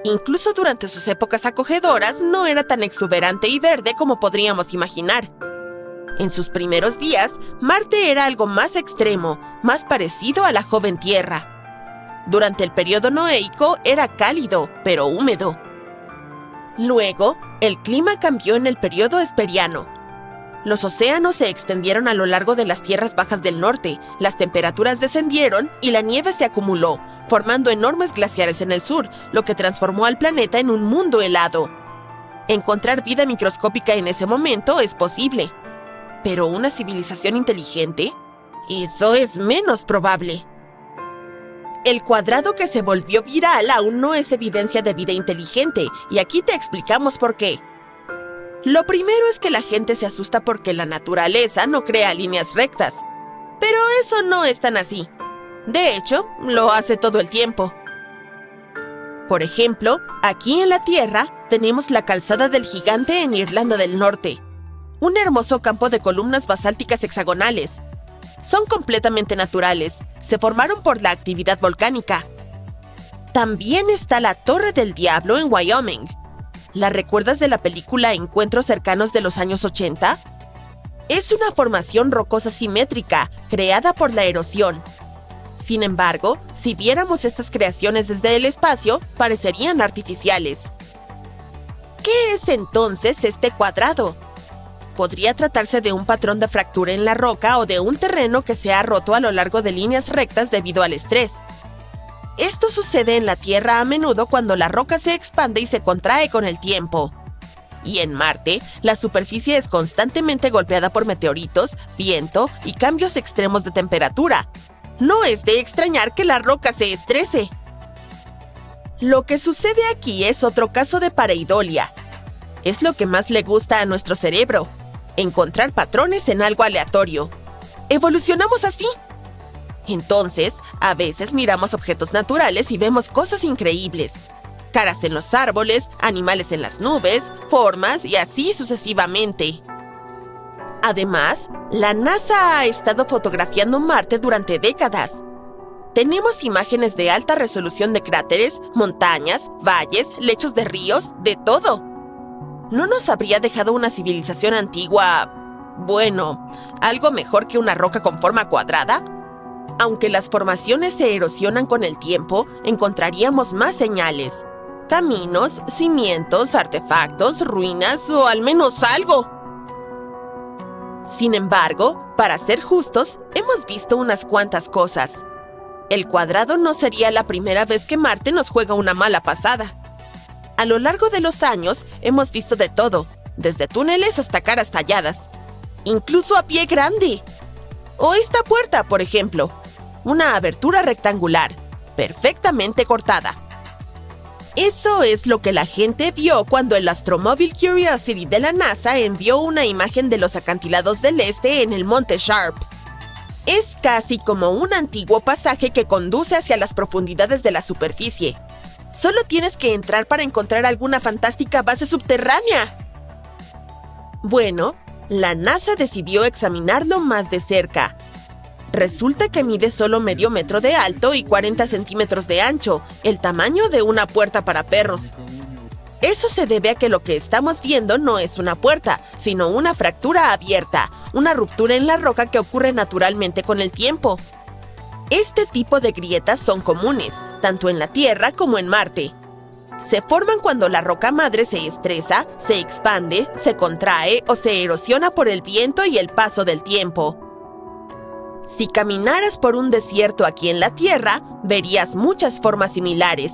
Incluso durante sus épocas acogedoras no era tan exuberante y verde como podríamos imaginar. En sus primeros días, Marte era algo más extremo, más parecido a la joven Tierra. Durante el periodo noéico era cálido, pero húmedo. Luego, el clima cambió en el periodo esperiano. Los océanos se extendieron a lo largo de las tierras bajas del norte, las temperaturas descendieron y la nieve se acumuló, formando enormes glaciares en el sur, lo que transformó al planeta en un mundo helado. Encontrar vida microscópica en ese momento es posible. ¿Pero una civilización inteligente? Eso es menos probable. El cuadrado que se volvió viral aún no es evidencia de vida inteligente, y aquí te explicamos por qué. Lo primero es que la gente se asusta porque la naturaleza no crea líneas rectas. Pero eso no es tan así. De hecho, lo hace todo el tiempo. Por ejemplo, aquí en la Tierra tenemos la calzada del gigante en Irlanda del Norte. Un hermoso campo de columnas basálticas hexagonales. Son completamente naturales, se formaron por la actividad volcánica. También está la Torre del Diablo en Wyoming. ¿La recuerdas de la película Encuentros cercanos de los años 80? Es una formación rocosa simétrica, creada por la erosión. Sin embargo, si viéramos estas creaciones desde el espacio, parecerían artificiales. ¿Qué es entonces este cuadrado? Podría tratarse de un patrón de fractura en la roca o de un terreno que se ha roto a lo largo de líneas rectas debido al estrés. Esto sucede en la Tierra a menudo cuando la roca se expande y se contrae con el tiempo. Y en Marte, la superficie es constantemente golpeada por meteoritos, viento y cambios extremos de temperatura. No es de extrañar que la roca se estrese. Lo que sucede aquí es otro caso de pareidolia. Es lo que más le gusta a nuestro cerebro. Encontrar patrones en algo aleatorio. Evolucionamos así. Entonces, a veces miramos objetos naturales y vemos cosas increíbles. Caras en los árboles, animales en las nubes, formas y así sucesivamente. Además, la NASA ha estado fotografiando Marte durante décadas. Tenemos imágenes de alta resolución de cráteres, montañas, valles, lechos de ríos, de todo. ¿No nos habría dejado una civilización antigua, bueno, algo mejor que una roca con forma cuadrada? Aunque las formaciones se erosionan con el tiempo, encontraríamos más señales. Caminos, cimientos, artefactos, ruinas o al menos algo. Sin embargo, para ser justos, hemos visto unas cuantas cosas. El cuadrado no sería la primera vez que Marte nos juega una mala pasada. A lo largo de los años, hemos visto de todo, desde túneles hasta caras talladas. Incluso a pie grande. O esta puerta, por ejemplo. Una abertura rectangular, perfectamente cortada. Eso es lo que la gente vio cuando el astromóvil Curiosity de la NASA envió una imagen de los acantilados del este en el Monte Sharp. Es casi como un antiguo pasaje que conduce hacia las profundidades de la superficie. Solo tienes que entrar para encontrar alguna fantástica base subterránea. Bueno, la NASA decidió examinarlo más de cerca. Resulta que mide solo medio metro de alto y 40 centímetros de ancho, el tamaño de una puerta para perros. Eso se debe a que lo que estamos viendo no es una puerta, sino una fractura abierta, una ruptura en la roca que ocurre naturalmente con el tiempo. Este tipo de grietas son comunes, tanto en la Tierra como en Marte. Se forman cuando la roca madre se estresa, se expande, se contrae o se erosiona por el viento y el paso del tiempo. Si caminaras por un desierto aquí en la Tierra, verías muchas formas similares.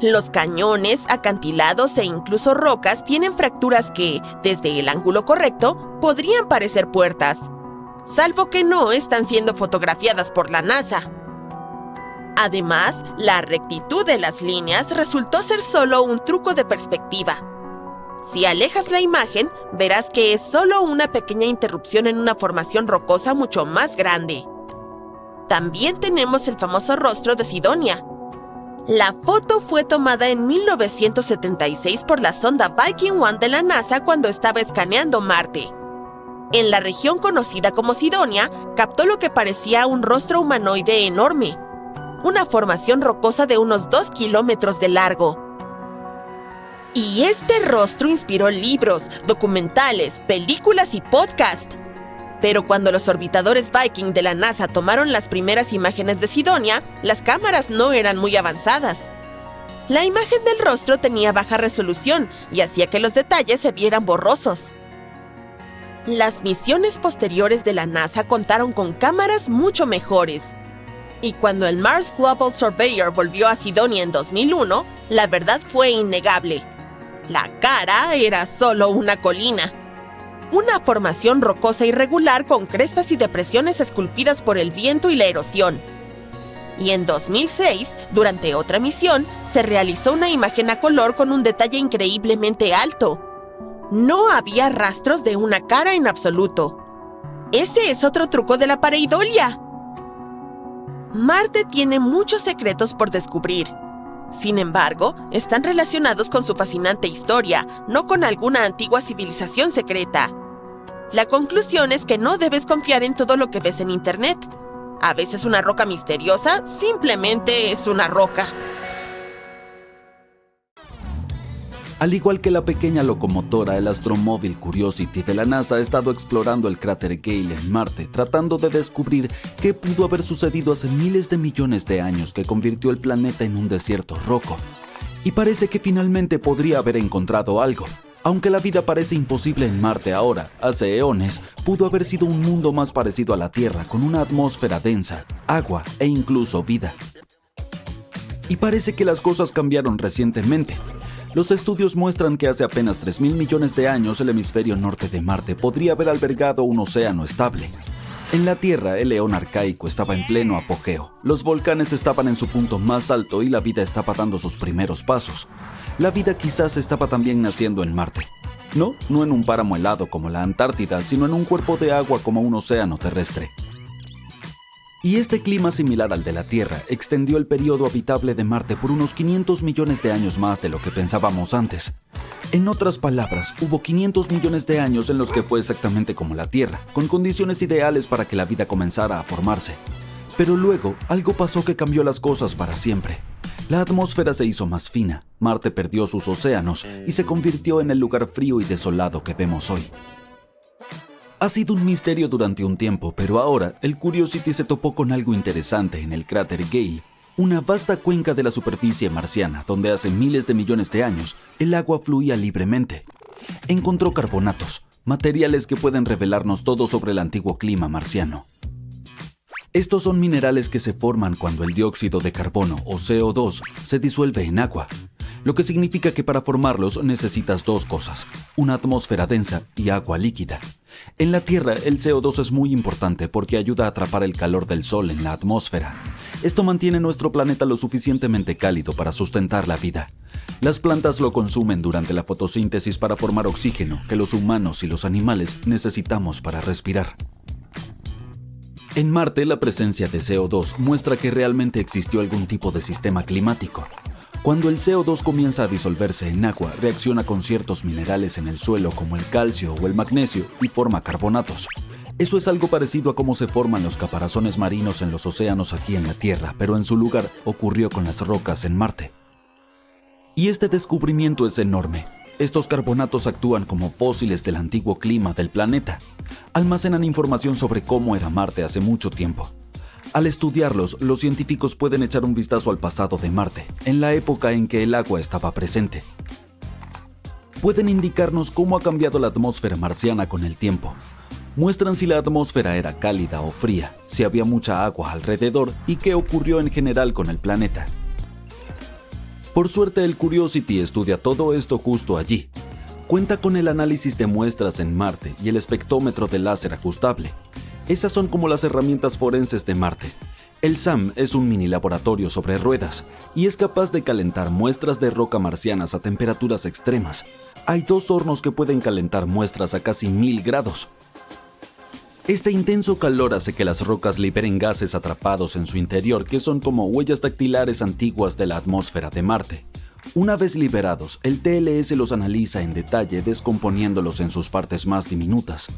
Los cañones, acantilados e incluso rocas tienen fracturas que, desde el ángulo correcto, podrían parecer puertas. Salvo que no están siendo fotografiadas por la NASA. Además, la rectitud de las líneas resultó ser solo un truco de perspectiva. Si alejas la imagen, verás que es solo una pequeña interrupción en una formación rocosa mucho más grande. También tenemos el famoso rostro de Sidonia. La foto fue tomada en 1976 por la sonda Viking 1 de la NASA cuando estaba escaneando Marte. En la región conocida como Sidonia, captó lo que parecía un rostro humanoide enorme, una formación rocosa de unos 2 kilómetros de largo. Y este rostro inspiró libros, documentales, películas y podcasts. Pero cuando los orbitadores Viking de la NASA tomaron las primeras imágenes de Sidonia, las cámaras no eran muy avanzadas. La imagen del rostro tenía baja resolución y hacía que los detalles se vieran borrosos. Las misiones posteriores de la NASA contaron con cámaras mucho mejores. Y cuando el Mars Global Surveyor volvió a Sidonia en 2001, la verdad fue innegable. La cara era solo una colina. Una formación rocosa irregular con crestas y depresiones esculpidas por el viento y la erosión. Y en 2006, durante otra misión, se realizó una imagen a color con un detalle increíblemente alto. No había rastros de una cara en absoluto. Ese es otro truco de la pareidolia. Marte tiene muchos secretos por descubrir. Sin embargo, están relacionados con su fascinante historia, no con alguna antigua civilización secreta. La conclusión es que no debes confiar en todo lo que ves en Internet. A veces una roca misteriosa simplemente es una roca. Al igual que la pequeña locomotora, el astromóvil Curiosity de la NASA ha estado explorando el cráter Gale en Marte, tratando de descubrir qué pudo haber sucedido hace miles de millones de años que convirtió el planeta en un desierto roco. Y parece que finalmente podría haber encontrado algo. Aunque la vida parece imposible en Marte ahora, hace eones pudo haber sido un mundo más parecido a la Tierra, con una atmósfera densa, agua e incluso vida. Y parece que las cosas cambiaron recientemente. Los estudios muestran que hace apenas 3.000 millones de años el hemisferio norte de Marte podría haber albergado un océano estable. En la Tierra, el eón arcaico estaba en pleno apogeo. Los volcanes estaban en su punto más alto y la vida estaba dando sus primeros pasos. La vida quizás estaba también naciendo en Marte. No en un páramo helado como la Antártida, sino en un cuerpo de agua como un océano terrestre. Y este clima similar al de la Tierra extendió el periodo habitable de Marte por unos 500 millones de años más de lo que pensábamos antes. En otras palabras, hubo 500 millones de años en los que fue exactamente como la Tierra, con condiciones ideales para que la vida comenzara a formarse. Pero luego, algo pasó que cambió las cosas para siempre. La atmósfera se hizo más fina, Marte perdió sus océanos y se convirtió en el lugar frío y desolado que vemos hoy. Ha sido un misterio durante un tiempo, pero ahora el Curiosity se topó con algo interesante en el cráter Gale, una vasta cuenca de la superficie marciana donde hace miles de millones de años el agua fluía libremente. Encontró carbonatos, materiales que pueden revelarnos todo sobre el antiguo clima marciano. Estos son minerales que se forman cuando el dióxido de carbono o CO2 se disuelve en agua, lo que significa que para formarlos necesitas dos cosas, una atmósfera densa y agua líquida. En la Tierra, el CO2 es muy importante porque ayuda a atrapar el calor del Sol en la atmósfera. Esto mantiene nuestro planeta lo suficientemente cálido para sustentar la vida. Las plantas lo consumen durante la fotosíntesis para formar oxígeno que los humanos y los animales necesitamos para respirar. En Marte, la presencia de CO2 muestra que realmente existió algún tipo de sistema climático. Cuando el CO2 comienza a disolverse en agua, reacciona con ciertos minerales en el suelo como el calcio o el magnesio y forma carbonatos. Eso es algo parecido a cómo se forman los caparazones marinos en los océanos aquí en la Tierra, pero en su lugar ocurrió con las rocas en Marte. Y este descubrimiento es enorme. Estos carbonatos actúan como fósiles del antiguo clima del planeta. Almacenan información sobre cómo era Marte hace mucho tiempo. Al estudiarlos, los científicos pueden echar un vistazo al pasado de Marte, en la época en que el agua estaba presente. Pueden indicarnos cómo ha cambiado la atmósfera marciana con el tiempo. Muestran si la atmósfera era cálida o fría, si había mucha agua alrededor y qué ocurrió en general con el planeta. Por suerte, el Curiosity estudia todo esto justo allí. Cuenta con el análisis de muestras en Marte y el espectrómetro de láser ajustable. Esas son como las herramientas forenses de Marte. El SAM es un mini laboratorio sobre ruedas y es capaz de calentar muestras de roca marcianas a temperaturas extremas. Hay 2 hornos que pueden calentar muestras a casi 1000 grados. Este intenso calor hace que las rocas liberen gases atrapados en su interior que son como huellas dactilares antiguas de la atmósfera de Marte. Una vez liberados, el TLS los analiza en detalle, descomponiéndolos en sus partes más diminutas.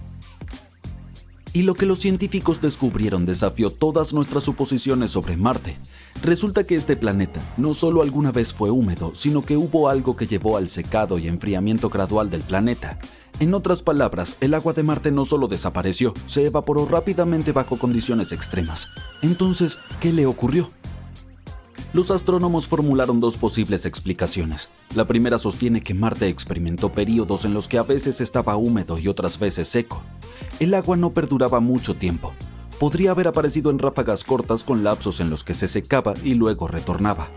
Y lo que los científicos descubrieron desafió todas nuestras suposiciones sobre Marte. Resulta que este planeta no solo alguna vez fue húmedo, sino que hubo algo que llevó al secado y enfriamiento gradual del planeta. En otras palabras, el agua de Marte no solo desapareció, se evaporó rápidamente bajo condiciones extremas. Entonces, ¿qué le ocurrió? Los astrónomos formularon 2 posibles explicaciones. La primera sostiene que Marte experimentó períodos en los que a veces estaba húmedo y otras veces seco. El agua no perduraba mucho tiempo. Podría haber aparecido en ráfagas cortas con lapsos en los que se secaba y luego retornaba.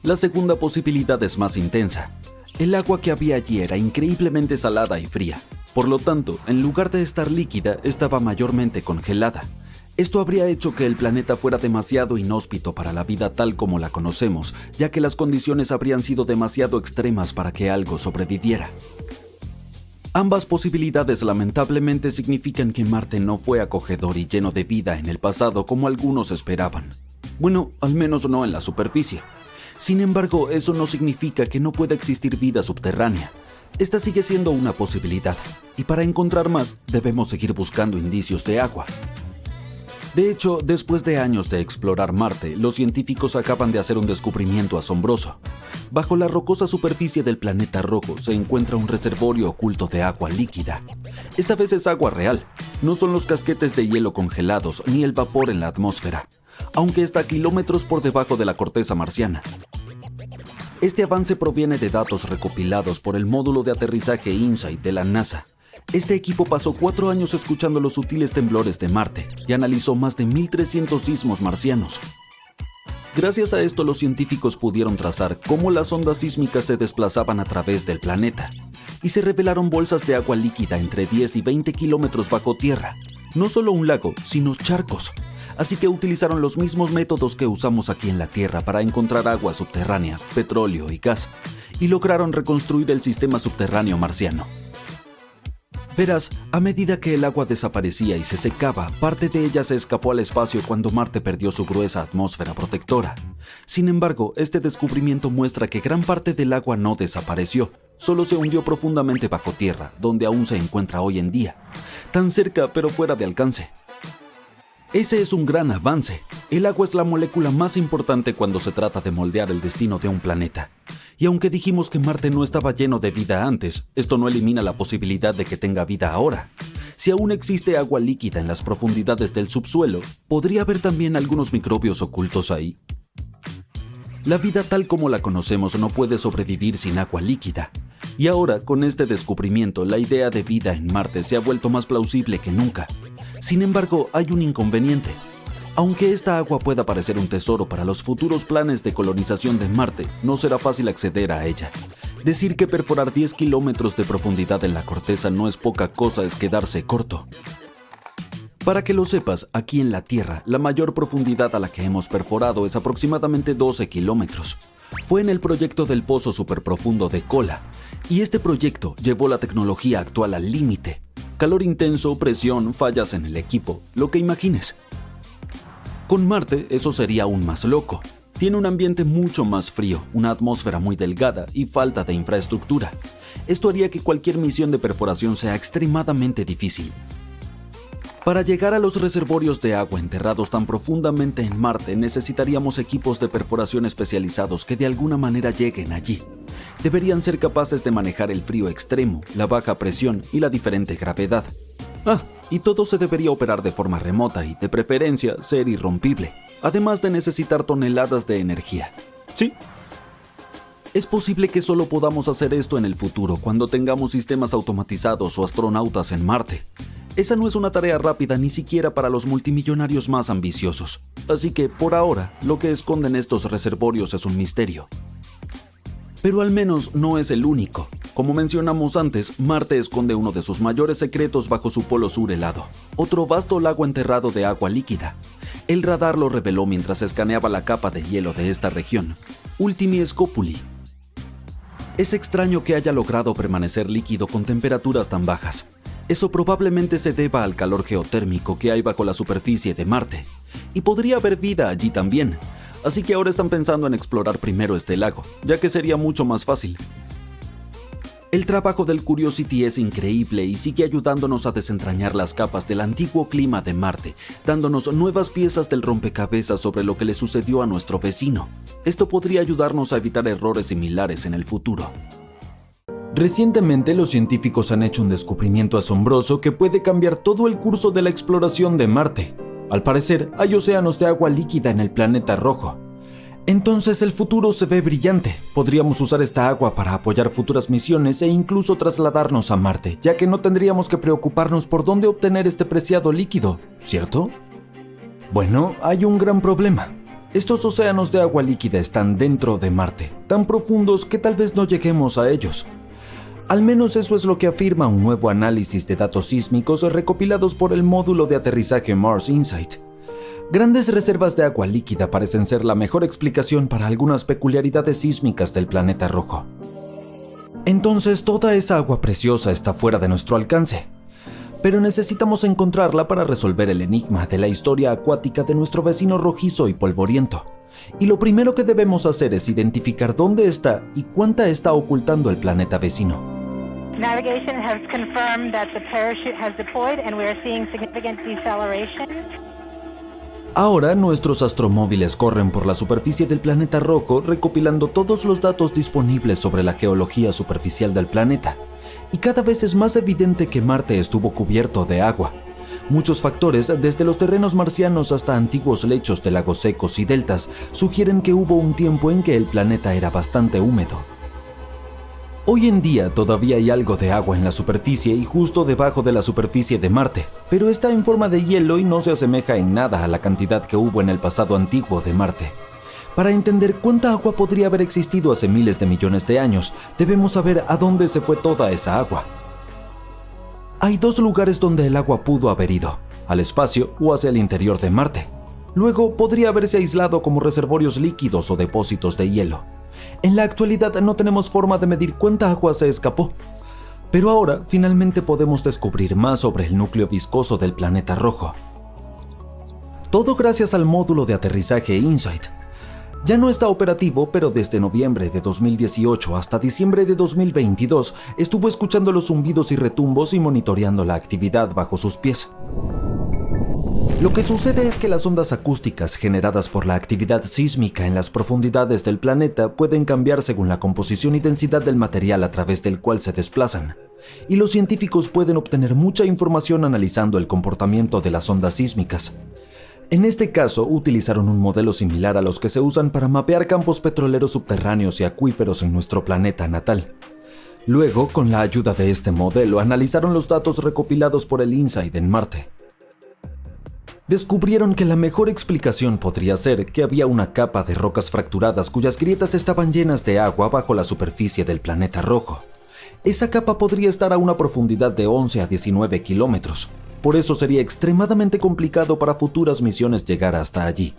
La segunda posibilidad es más intensa. El agua que había allí era increíblemente salada y fría. Por lo tanto, en lugar de estar líquida, estaba mayormente congelada. Esto habría hecho que el planeta fuera demasiado inhóspito para la vida tal como la conocemos, ya que las condiciones habrían sido demasiado extremas para que algo sobreviviera. Ambas posibilidades lamentablemente significan que Marte no fue acogedor y lleno de vida en el pasado como algunos esperaban. Bueno, al menos no en la superficie. Sin embargo, eso no significa que no pueda existir vida subterránea. Esta sigue siendo una posibilidad, y para encontrar más, debemos seguir buscando indicios de agua. De hecho, después de años de explorar Marte, los científicos acaban de hacer un descubrimiento asombroso. Bajo la rocosa superficie del planeta rojo se encuentra un reservorio oculto de agua líquida. Esta vez es agua real, no son los casquetes de hielo congelados ni el vapor en la atmósfera, aunque está a kilómetros por debajo de la corteza marciana. Este avance proviene de datos recopilados por el módulo de aterrizaje InSight de la NASA. Este equipo pasó 4 años escuchando los sutiles temblores de Marte y analizó más de 1300 sismos marcianos. Gracias a esto, los científicos pudieron trazar cómo las ondas sísmicas se desplazaban a través del planeta, y se revelaron bolsas de agua líquida entre 10 y 20 kilómetros bajo tierra. No solo un lago, sino charcos. Así que utilizaron los mismos métodos que usamos aquí en la Tierra para encontrar agua subterránea, petróleo y gas, y lograron reconstruir el sistema subterráneo marciano. Verás, a medida que el agua desaparecía y se secaba, parte de ella se escapó al espacio cuando Marte perdió su gruesa atmósfera protectora. Sin embargo, este descubrimiento muestra que gran parte del agua no desapareció, solo se hundió profundamente bajo tierra, donde aún se encuentra hoy en día. Tan cerca, pero fuera de alcance. Ese es un gran avance. El agua es la molécula más importante cuando se trata de moldear el destino de un planeta. Y aunque dijimos que Marte no estaba lleno de vida antes, esto no elimina la posibilidad de que tenga vida ahora. Si aún existe agua líquida en las profundidades del subsuelo, ¿podría haber también algunos microbios ocultos ahí? La vida tal como la conocemos no puede sobrevivir sin agua líquida. Y ahora, con este descubrimiento, la idea de vida en Marte se ha vuelto más plausible que nunca. Sin embargo, hay un inconveniente. Aunque esta agua pueda parecer un tesoro para los futuros planes de colonización de Marte, no será fácil acceder a ella. Decir que perforar 10 kilómetros de profundidad en la corteza no es poca cosa es quedarse corto. Para que lo sepas, aquí en la Tierra, la mayor profundidad a la que hemos perforado es aproximadamente 12 kilómetros. fue en el proyecto del pozo superprofundo de Kola, y este proyecto llevó la tecnología actual al límite. Calor intenso, presión, fallas en el equipo, lo que imagines. Con Marte eso sería aún más loco. Tiene un ambiente mucho más frío, una atmósfera muy delgada y falta de infraestructura. Esto haría que cualquier misión de perforación sea extremadamente difícil. Para llegar a los reservorios de agua enterrados tan profundamente en Marte, necesitaríamos equipos de perforación especializados que de alguna manera lleguen allí. Deberían ser capaces de manejar el frío extremo, la baja presión y la diferente gravedad. Y todo se debería operar de forma remota y, de preferencia, ser irrompible, además de necesitar toneladas de energía. Sí. Es posible que solo podamos hacer esto en el futuro, cuando tengamos sistemas automatizados o astronautas en Marte. Esa no es una tarea rápida ni siquiera para los multimillonarios más ambiciosos. Así que, por ahora, lo que esconden estos reservorios es un misterio. Pero al menos no es el único. Como mencionamos antes, Marte esconde uno de sus mayores secretos bajo su polo sur helado, otro vasto lago enterrado de agua líquida. El radar lo reveló mientras escaneaba la capa de hielo de esta región, Ultimi Scopuli. Es extraño que haya logrado permanecer líquido con temperaturas tan bajas. Eso probablemente se deba al calor geotérmico que hay bajo la superficie de Marte, y podría haber vida allí también, así que ahora están pensando en explorar primero este lago, ya que sería mucho más fácil. El trabajo del Curiosity es increíble y sigue ayudándonos a desentrañar las capas del antiguo clima de Marte, dándonos nuevas piezas del rompecabezas sobre lo que le sucedió a nuestro vecino. Esto podría ayudarnos a evitar errores similares en el futuro. Recientemente los científicos han hecho un descubrimiento asombroso que puede cambiar todo el curso de la exploración de Marte. Al parecer, hay océanos de agua líquida en el planeta rojo. Entonces el futuro se ve brillante. Podríamos usar esta agua para apoyar futuras misiones e incluso trasladarnos a Marte, ya que no tendríamos que preocuparnos por dónde obtener este preciado líquido, ¿cierto? Bueno, hay un gran problema. Estos océanos de agua líquida están dentro de Marte, tan profundos que tal vez no lleguemos a ellos. Al menos eso es lo que afirma un nuevo análisis de datos sísmicos recopilados por el módulo de aterrizaje Mars Insight. Grandes reservas de agua líquida parecen ser la mejor explicación para algunas peculiaridades sísmicas del planeta rojo. Entonces toda esa agua preciosa está fuera de nuestro alcance. Pero necesitamos encontrarla para resolver el enigma de la historia acuática de nuestro vecino rojizo y polvoriento. Y lo primero que debemos hacer es identificar dónde está y cuánta está ocultando el planeta vecino. Navigation has confirmed that the parachute has deployed and we are seeing significant deceleration. Ahora nuestros astromóviles corren por la superficie del planeta rojo recopilando todos los datos disponibles sobre la geología superficial del planeta. Y cada vez es más evidente que Marte estuvo cubierto de agua. Muchos factores, desde los terrenos marcianos hasta antiguos lechos de lagos secos y deltas, sugieren que hubo un tiempo en que el planeta era bastante húmedo. Hoy en día todavía hay algo de agua en la superficie y justo debajo de la superficie de Marte, pero está en forma de hielo y no se asemeja en nada a la cantidad que hubo en el pasado antiguo de Marte. Para entender cuánta agua podría haber existido hace miles de millones de años, debemos saber a dónde se fue toda esa agua. Hay dos lugares donde el agua pudo haber ido, al espacio o hacia el interior de Marte. Luego podría haberse aislado como reservorios líquidos o depósitos de hielo. En la actualidad no tenemos forma de medir cuánta agua se escapó. Pero ahora finalmente podemos descubrir más sobre el núcleo viscoso del planeta rojo. Todo gracias al módulo de aterrizaje InSight. Ya no está operativo, pero desde noviembre de 2018 hasta diciembre de 2022 estuvo escuchando los zumbidos y retumbos y monitoreando la actividad bajo sus pies. Lo que sucede es que las ondas acústicas generadas por la actividad sísmica en las profundidades del planeta pueden cambiar según la composición y densidad del material a través del cual se desplazan, y los científicos pueden obtener mucha información analizando el comportamiento de las ondas sísmicas. En este caso, utilizaron un modelo similar a los que se usan para mapear campos petroleros subterráneos y acuíferos en nuestro planeta natal. Luego, con la ayuda de este modelo, analizaron los datos recopilados por el InSight en Marte. Descubrieron que la mejor explicación podría ser que había una capa de rocas fracturadas cuyas grietas estaban llenas de agua bajo la superficie del planeta rojo. Esa capa podría estar a una profundidad de 11 a 19 kilómetros. Por eso sería extremadamente complicado para futuras misiones llegar hasta allí.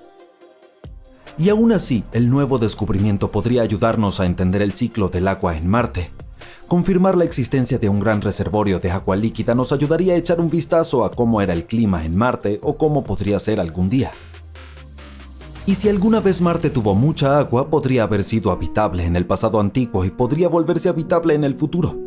Y aún así, el nuevo descubrimiento podría ayudarnos a entender el ciclo del agua en Marte. Confirmar la existencia de un gran reservorio de agua líquida nos ayudaría a echar un vistazo a cómo era el clima en Marte o cómo podría ser algún día. Y si alguna vez Marte tuvo mucha agua, podría haber sido habitable en el pasado antiguo y podría volverse habitable en el futuro.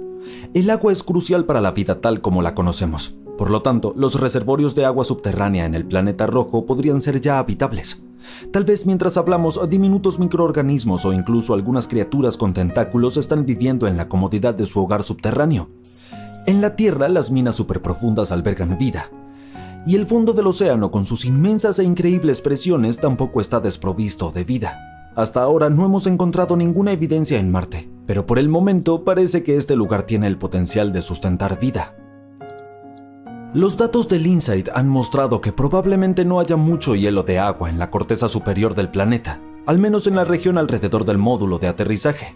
El agua es crucial para la vida tal como la conocemos. Por lo tanto, los reservorios de agua subterránea en el planeta rojo podrían ser ya habitables. Tal vez mientras hablamos, diminutos microorganismos o incluso algunas criaturas con tentáculos están viviendo en la comodidad de su hogar subterráneo. En la Tierra, las minas superprofundas albergan vida. Y el fondo del océano, con sus inmensas e increíbles presiones, tampoco está desprovisto de vida. Hasta ahora no hemos encontrado ninguna evidencia en Marte, pero por el momento parece que este lugar tiene el potencial de sustentar vida. Los datos del InSight han mostrado que probablemente no haya mucho hielo de agua en la corteza superior del planeta, al menos en la región alrededor del módulo de aterrizaje.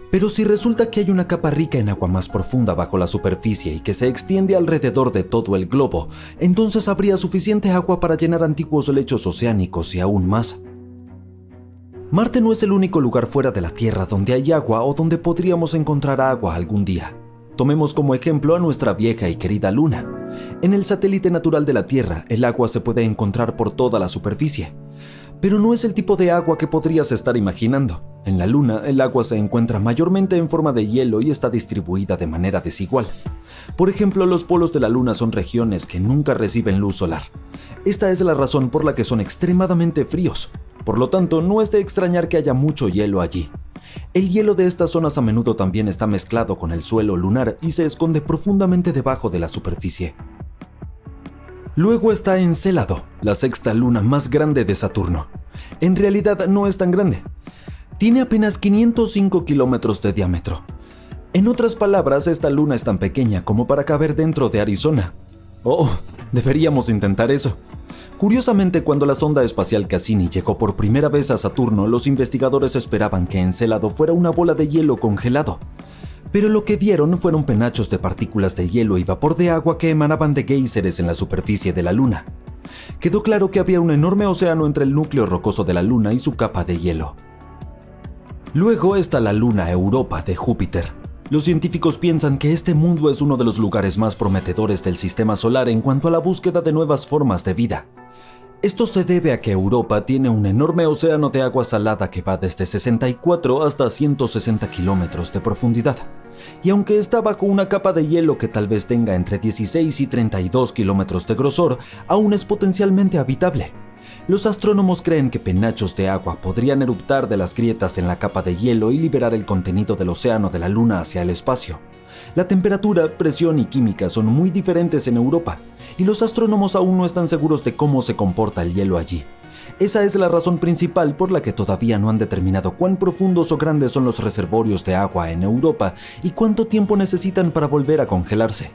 Pero si resulta que hay una capa rica en agua más profunda bajo la superficie y que se extiende alrededor de todo el globo, entonces habría suficiente agua para llenar antiguos lechos oceánicos y aún más. Marte no es el único lugar fuera de la Tierra donde hay agua o donde podríamos encontrar agua algún día. Tomemos como ejemplo a nuestra vieja y querida Luna. En el satélite natural de la Tierra, el agua se puede encontrar por toda la superficie. Pero no es el tipo de agua que podrías estar imaginando. En la Luna, el agua se encuentra mayormente en forma de hielo y está distribuida de manera desigual. Por ejemplo, los polos de la Luna son regiones que nunca reciben luz solar. Esta es la razón por la que son extremadamente fríos. Por lo tanto, no es de extrañar que haya mucho hielo allí. El hielo de estas zonas a menudo también está mezclado con el suelo lunar y se esconde profundamente debajo de la superficie. Luego está Encélado, la sexta luna más grande de Saturno. En realidad no es tan grande. Tiene apenas 505 kilómetros de diámetro. En otras palabras, esta luna es tan pequeña como para caber dentro de Arizona. Oh, deberíamos intentar eso. Curiosamente, cuando la sonda espacial Cassini llegó por primera vez a Saturno, los investigadores esperaban que Encélado fuera una bola de hielo congelado. Pero lo que vieron fueron penachos de partículas de hielo y vapor de agua que emanaban de géiseres en la superficie de la Luna. Quedó claro que había un enorme océano entre el núcleo rocoso de la Luna y su capa de hielo. Luego está la luna Europa de Júpiter. Los científicos piensan que este mundo es uno de los lugares más prometedores del sistema solar en cuanto a la búsqueda de nuevas formas de vida. Esto se debe a que Europa tiene un enorme océano de agua salada que va desde 64 hasta 160 kilómetros de profundidad. Y aunque está bajo una capa de hielo que tal vez tenga entre 16 y 32 kilómetros de grosor, aún es potencialmente habitable. Los astrónomos creen que penachos de agua podrían eruptar de las grietas en la capa de hielo y liberar el contenido del océano de la Luna hacia el espacio. La temperatura, presión y química son muy diferentes en Europa, y los astrónomos aún no están seguros de cómo se comporta el hielo allí. Esa es la razón principal por la que todavía no han determinado cuán profundos o grandes son los reservorios de agua en Europa y cuánto tiempo necesitan para volver a congelarse.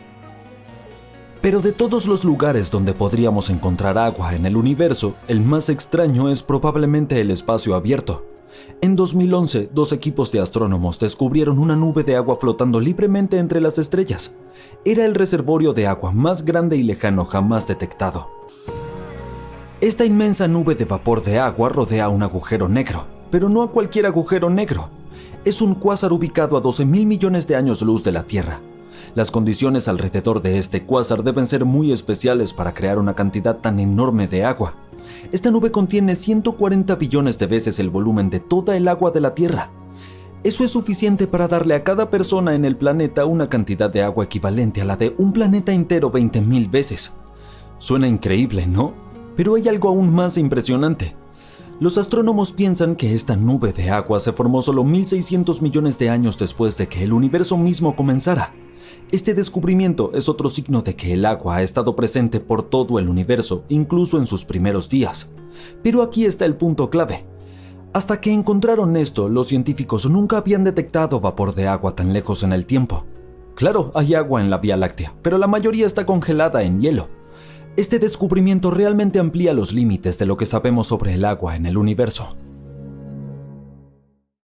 Pero de todos los lugares donde podríamos encontrar agua en el universo, el más extraño es probablemente el espacio abierto. En 2011, 2 equipos de astrónomos descubrieron una nube de agua flotando libremente entre las estrellas. Era el reservorio de agua más grande y lejano jamás detectado. Esta inmensa nube de vapor de agua rodea un agujero negro, pero no a cualquier agujero negro. Es un cuásar ubicado a 12,000 millones de años luz de la Tierra. Las condiciones alrededor de este cuásar deben ser muy especiales para crear una cantidad tan enorme de agua. Esta nube contiene 140 billones de veces el volumen de toda el agua de la Tierra. Eso es suficiente para darle a cada persona en el planeta una cantidad de agua equivalente a la de un planeta entero 20,000 veces. Suena increíble, ¿no? Pero hay algo aún más impresionante. Los astrónomos piensan que esta nube de agua se formó solo 1.600 millones de años después de que el universo mismo comenzara. Este descubrimiento es otro signo de que el agua ha estado presente por todo el universo, incluso en sus primeros días. Pero aquí está el punto clave. Hasta que encontraron esto, los científicos nunca habían detectado vapor de agua tan lejos en el tiempo. Claro, hay agua en la Vía Láctea, pero la mayoría está congelada en hielo. Este descubrimiento realmente amplía los límites de lo que sabemos sobre el agua en el universo.